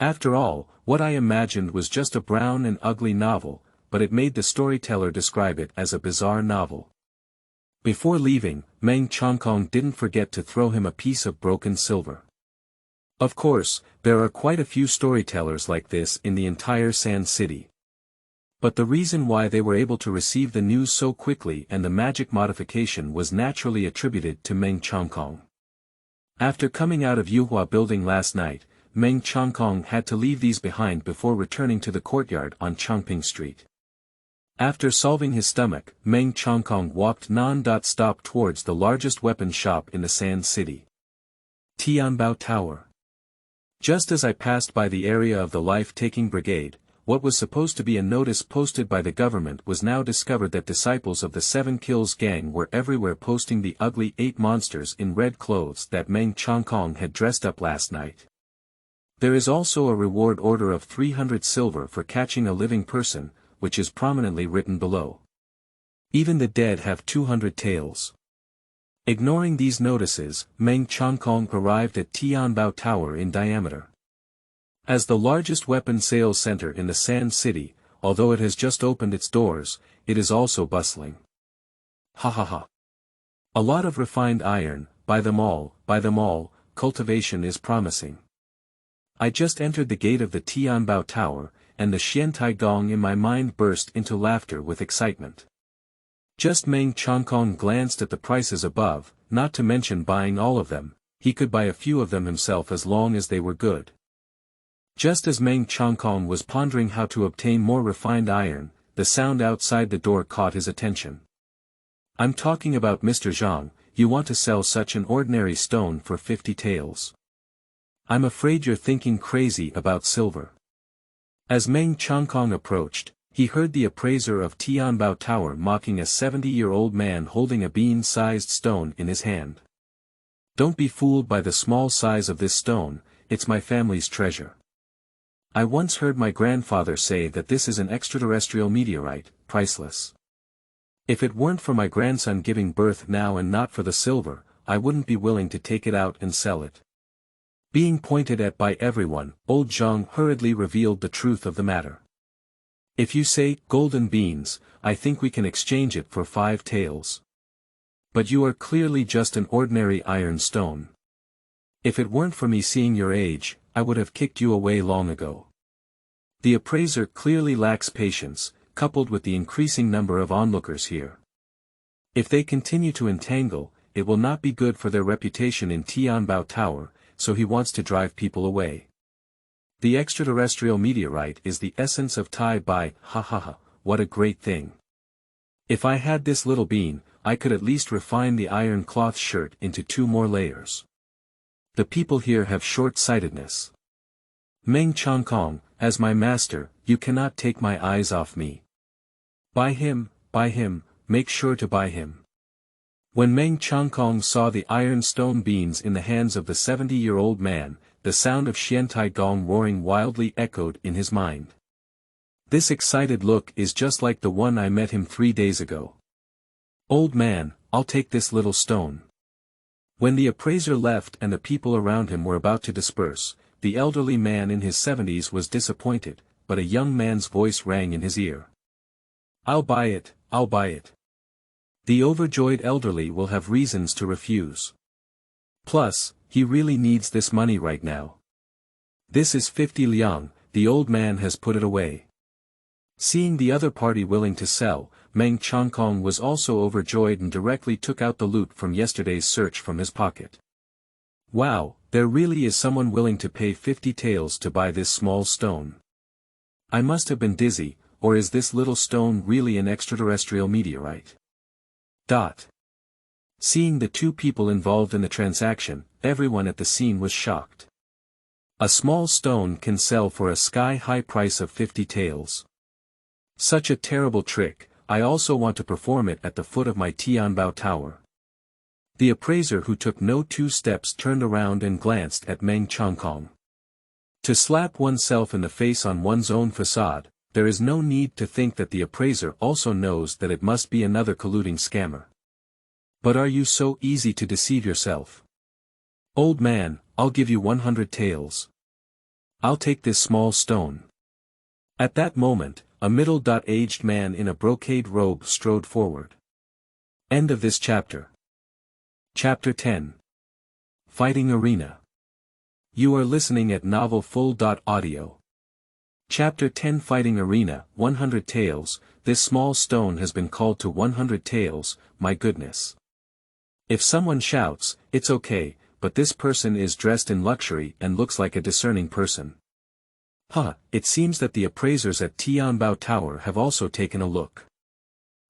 After all, what I imagined was just a brown and ugly novel, but it made the storyteller describe it as a bizarre novel. Before leaving, Meng Changkong didn't forget to throw him a piece of broken silver. Of course, there are quite a few storytellers like this in the entire Sand City. But the reason why they were able to receive the news so quickly and the magic modification was naturally attributed to Meng Changkong. After coming out of Yuhua building last night, Meng Changkong had to leave these behind before returning to the courtyard on Changping Street. After solving his stomach, Meng Changkong walked non-stop towards the largest weapon shop in the Sand City. Tianbao Tower. Just as I passed by the area of the life-taking brigade, what was supposed to be a notice posted by the government was now discovered that disciples of the 7 Kills Gang were everywhere posting the ugly 8 monsters in red clothes that Meng Changkong had dressed up last night. There is also a reward order of 300 silver for catching a living person, which is prominently written below. Even the dead have 200 tails. Ignoring these notices, Meng Changkong arrived at Tianbao Tower in diameter. As the largest weapon sales center in the Sand City, although it has just opened its doors, it is also bustling. Ha ha ha. A lot of refined iron, buy them all, cultivation is promising. I just entered the gate of the Tianbao Tower, and the Xuantie Gong in my mind burst into laughter with excitement. Just Meng Changkong glanced at the prices above, not to mention buying all of them, he could buy a few of them himself as long as they were good. Just as Meng Changkong was pondering how to obtain more refined iron, the sound outside the door caught his attention. I'm talking about Mr. Zhang, you want to sell such an ordinary stone for 50 taels. I'm afraid you're thinking crazy about silver. As Meng Changkong approached, he heard the appraiser of Tianbao Tower mocking a 70-year-old man holding a bean-sized stone in his hand. Don't be fooled by the small size of this stone, it's my family's treasure. I once heard my grandfather say that this is an extraterrestrial meteorite, priceless. If it weren't for my grandson giving birth now and not for the silver, I wouldn't be willing to take it out and sell it. Being pointed at by everyone, old Zhang hurriedly revealed the truth of the matter. If you say, golden beans, I think we can exchange it for 5 taels. But you are clearly just an ordinary iron stone. If it weren't for me seeing your age, I would have kicked you away long ago. The appraiser clearly lacks patience, coupled with the increasing number of onlookers here. If they continue to entangle, it will not be good for their reputation in Tianbao Tower, so he wants to drive people away. The extraterrestrial meteorite is the essence of Tai Bai, ha ha ha, what a great thing. If I had this little bean, I could at least refine the iron cloth shirt into 2 more layers. The people here have short-sightedness. Meng Changkong, as my master, you cannot take my eyes off me. Buy him, make sure to buy him. When Meng Changkong saw the iron stone beans in the hands of the 70-year-old man, the sound of Xuantie Gong roaring wildly echoed in his mind. This excited look is just like the one I met him 3 days ago. Old man, I'll take this little stone. When the appraiser left and the people around him were about to disperse, the elderly man in his 70s was disappointed, but a young man's voice rang in his ear. I'll buy it. The overjoyed elderly will have reasons to refuse. Plus, he really needs this money right now. This is 50 liang, the old man has put it away. Seeing the other party willing to sell, Meng Changkong was also overjoyed and directly took out the loot from yesterday's search from his pocket. Wow, there really is someone willing to pay 50 taels to buy this small stone. I must have been dizzy, or is this little stone really an extraterrestrial meteorite? Seeing the 2 people involved in the transaction, everyone at the scene was shocked. A small stone can sell for a sky-high price of 50 taels. Such a terrible trick, I also want to perform it at the foot of my Tianbao Tower. The appraiser who took no 2 steps turned around and glanced at Meng Changkong. To slap oneself in the face on one's own facade, there is no need to think that the appraiser also knows that it must be another colluding scammer. But are you so easy to deceive yourself? Old man, I'll give you 100 taels. I'll take this small stone. At that moment, a middle-aged man in a brocade robe strode forward. End of this chapter. Chapter 10. Fighting Arena. You are listening at novelfull.audio. Chapter 10 Fighting Arena, 100 taels, this small stone has been called to 100 taels, my goodness. If someone shouts, it's okay, but this person is dressed in luxury and looks like a discerning person. It seems that the appraisers at Tianbao Tower have also taken a look.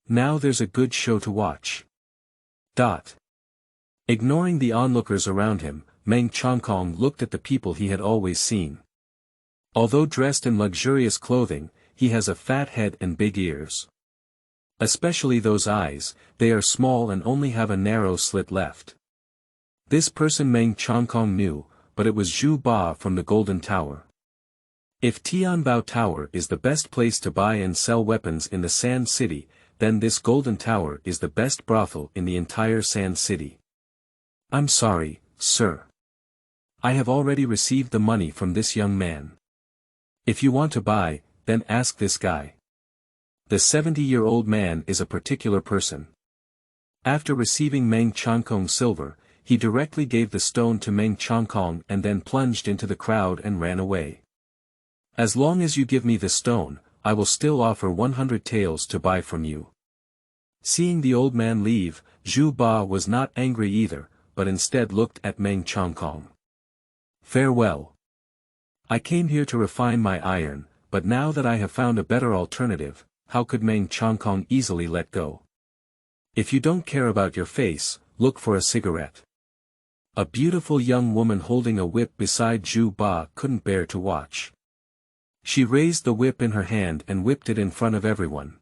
Now there's a good show to watch. Ignoring the onlookers around him, Meng Changkong looked at the people he had always seen. Although dressed in luxurious clothing, he has a fat head and big ears. Especially those eyes, they are small and only have a narrow slit left. This person Meng Changkong knew, but it was Zhu Ba from the Golden Tower. If Tianbao Tower is the best place to buy and sell weapons in the Sand City, then this Golden Tower is the best brothel in the entire Sand City. I'm sorry, sir. I have already received the money from this young man. If you want to buy, then ask this guy. The 70-year-old man is a particular person. After receiving Meng Changkong's silver, he directly gave the stone to Meng Changkong and then plunged into the crowd and ran away. As long as you give me the stone, I will still offer 100 taels to buy from you. Seeing the old man leave, Zhu Ba was not angry either, but instead looked at Meng Changkong. Farewell. I came here to refine my iron, but now that I have found a better alternative, how could Meng Changkong easily let go? If you don't care about your face, look for a cigarette. A beautiful young woman holding a whip beside Zhu Ba couldn't bear to watch. She raised the whip in her hand and whipped it in front of everyone.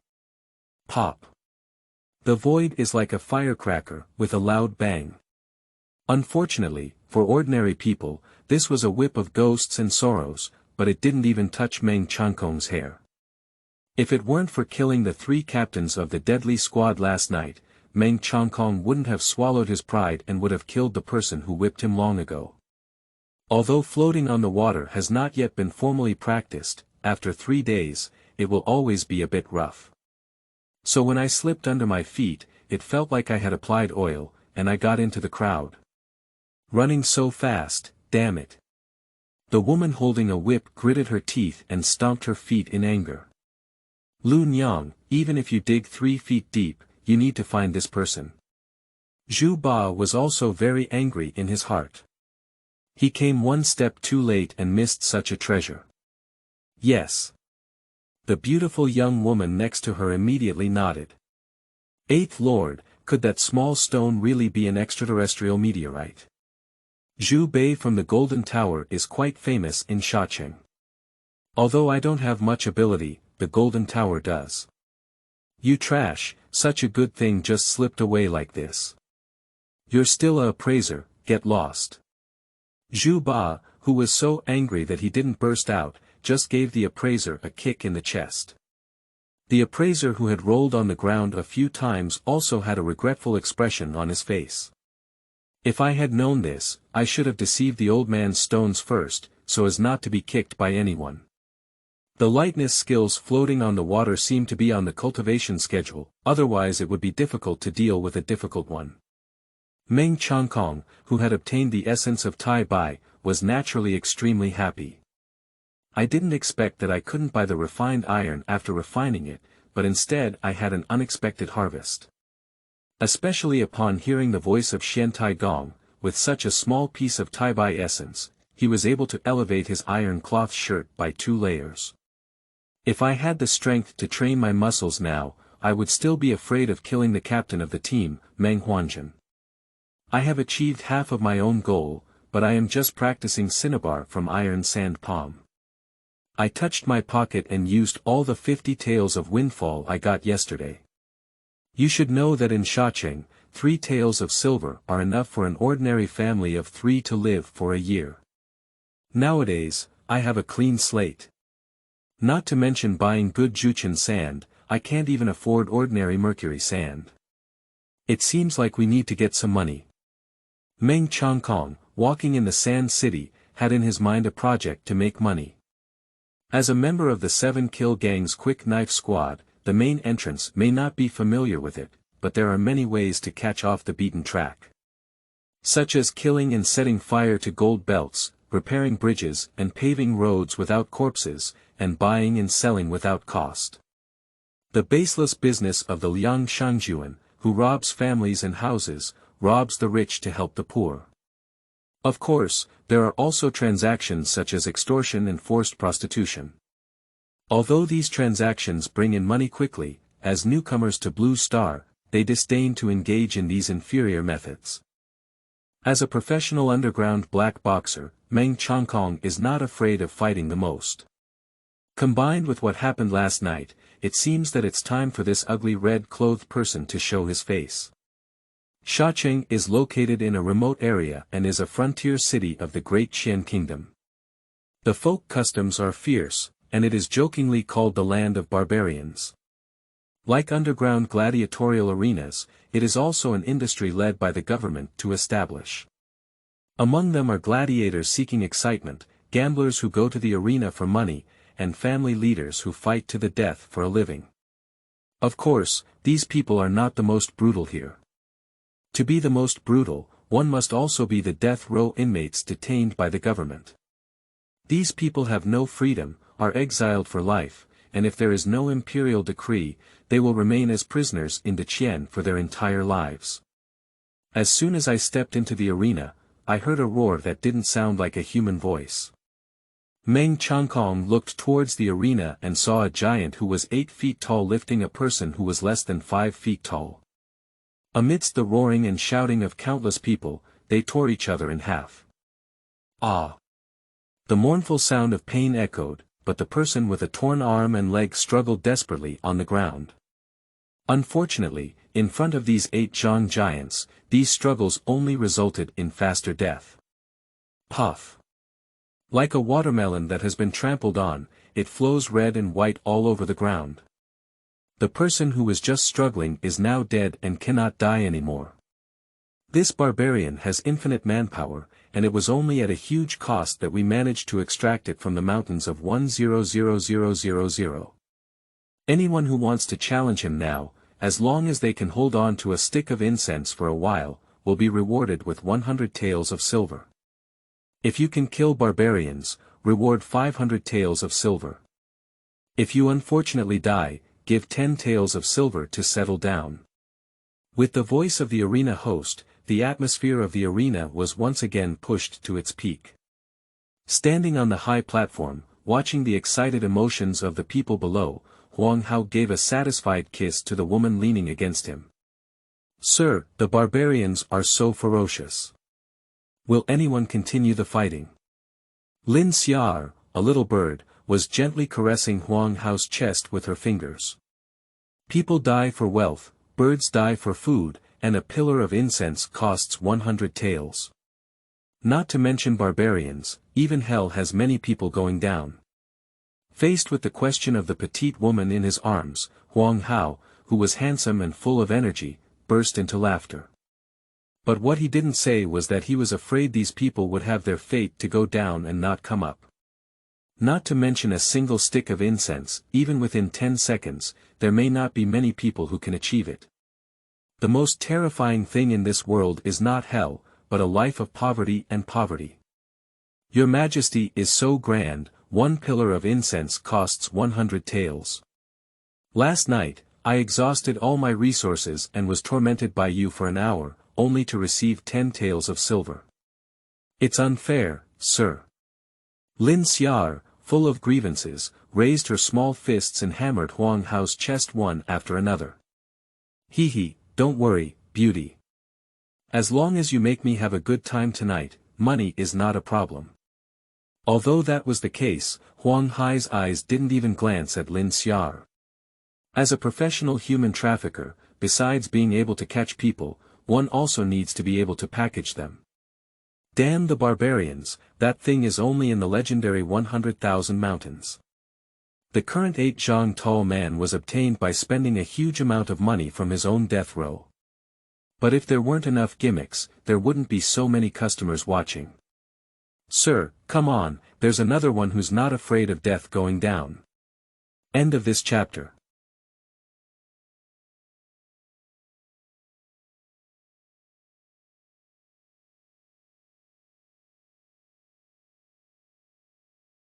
Pop. The void is like a firecracker, with a loud bang. Unfortunately, for ordinary people, this was a whip of ghosts and sorrows, but it didn't even touch Meng Changkong's hair. If it weren't for killing the 3 captains of the deadly squad last night, Meng Changkong wouldn't have swallowed his pride and would have killed the person who whipped him long ago. Although floating on the water has not yet been formally practiced, after 3 days, it will always be a bit rough. So when I slipped under my feet, it felt like I had applied oil, and I got into the crowd. Running so fast, damn it. The woman holding a whip gritted her teeth and stomped her feet in anger. Lu Nyang, even if you dig 3 feet deep, you need to find this person. Zhu Ba was also very angry in his heart. He came 1 step too late and missed such a treasure. Yes. The beautiful young woman next to her immediately nodded. 8th Lord, could that small stone really be an extraterrestrial meteorite? Zhu Bei from the Golden Tower is quite famous in Shacheng. Although I don't have much ability, the Golden Tower does. You trash, such a good thing just slipped away like this. You're still a appraiser, get lost. Zhu Ba, who was so angry that he didn't burst out, just gave the appraiser a kick in the chest. The appraiser who had rolled on the ground a few times also had a regretful expression on his face. If I had known this, I should have deceived the old man's stones first, so as not to be kicked by anyone. The lightness skills floating on the water seem to be on the cultivation schedule, otherwise it would be difficult to deal with a difficult one. Meng Changkong, who had obtained the essence of Tai Bai, was naturally extremely happy. I didn't expect that I couldn't buy the refined iron after refining it, but instead I had an unexpected harvest. Especially upon hearing the voice of Xuantie Gong, with such a small piece of Tai Bai essence, he was able to elevate his iron cloth shirt by 2 layers. If I had the strength to train my muscles now, I would still be afraid of killing the captain of the team, Meng Huanjin. I have achieved half of my own goal, but I am just practicing cinnabar from iron sand palm. I touched my pocket and used all the 50 taels of windfall I got yesterday. You should know that in Shacheng, 3 taels of silver are enough for an ordinary family of 3 to live for a year. Nowadays, I have a clean slate. Not to mention buying good Juchen sand, I can't even afford ordinary mercury sand. It seems like we need to get some money. Meng Changkong, walking in the Sand City, had in his mind a project to make money. As a member of the 7 Kill Gang's Quick Knife Squad, the main entrance may not be familiar with it, but there are many ways to catch off the beaten track. Such as killing and setting fire to gold belts, repairing bridges and paving roads without corpses, and buying and selling without cost. The baseless business of the Liang Shangjuan, who robs families and houses, robs the rich to help the poor. Of course, there are also transactions such as extortion and forced prostitution. Although these transactions bring in money quickly, as newcomers to Blue Star, they disdain to engage in these inferior methods. As a professional underground black boxer, Meng Changkong is not afraid of fighting the most. Combined with what happened last night, it seems that it's time for this ugly red-clothed person to show his face. Shacheng is located in a remote area and is a frontier city of the Great Qian Kingdom. The folk customs are fierce, and it is jokingly called the land of barbarians. Like underground gladiatorial arenas, it is also an industry led by the government to establish. Among them are gladiators seeking excitement, gamblers who go to the arena for money, and family leaders who fight to the death for a living. Of course, these people are not the most brutal here. To be the most brutal, one must also be the death row inmates detained by the government. These people have no freedom, are exiled for life, and if there is no imperial decree, they will remain as prisoners in the Qian for their entire lives. As soon as I stepped into the arena, I heard a roar that didn't sound like a human voice. Meng Changkong looked towards the arena and saw a giant who was 8 feet tall lifting a person who was less than 5 feet tall. Amidst the roaring and shouting of countless people, they tore each other in half. Ah! The mournful sound of pain echoed, but the person with a torn arm and leg struggled desperately on the ground. Unfortunately, in front of these 8 Zhang giants, these struggles only resulted in faster death. Puff! Like a watermelon that has been trampled on, it flows red and white all over the ground. The person who was just struggling is now dead and cannot die anymore. This barbarian has infinite manpower, and it was only at a huge cost that we managed to extract it from the mountains of 100000. Anyone who wants to challenge him now, as long as they can hold on to a stick of incense for a while, will be rewarded with 100 taels of silver. If you can kill barbarians, reward 500 taels of silver. If you unfortunately die, give 10 taels of silver to settle down. With the voice of the arena host, the atmosphere of the arena was once again pushed to its peak. Standing on the high platform, watching the excited emotions of the people below, Huang Hao gave a satisfied kiss to the woman leaning against him. Sir, the barbarians are so ferocious. Will anyone continue the fighting? Lin Xiar, a little bird, was gently caressing Huang Hao's chest with her fingers. People die for wealth, birds die for food, and a pillar of incense costs 100 taels. Not to mention barbarians, even hell has many people going down. Faced with the question of the petite woman in his arms, Huang Hao, who was handsome and full of energy, burst into laughter. But what he didn't say was that he was afraid these people would have their fate to go down and not come up. Not to mention a single stick of incense, even within 10 seconds, there may not be many people who can achieve it. The most terrifying thing in this world is not hell, but a life of poverty and poverty. Your Majesty is so grand, 1 pillar of incense costs 100 taels. Last night, I exhausted all my resources and was tormented by you for an hour, only to receive 10 taels of silver. It's unfair, sir. Lin Xiar, full of grievances, raised her small fists and hammered Huang Hao's chest one after another. Hee, don't worry, beauty. As long as you make me have a good time tonight, money is not a problem. Although that was the case, Huang Hai's eyes didn't even glance at Lin Xiar. As a professional human trafficker, besides being able to catch people, one also needs to be able to package them. Damn the barbarians, that thing is only in the legendary 100,000 mountains. The current 8 zhang tall man was obtained by spending a huge amount of money from his own death row. But if there weren't enough gimmicks, there wouldn't be so many customers watching. Sir, come on, there's another one who's not afraid of death going down. End of this chapter.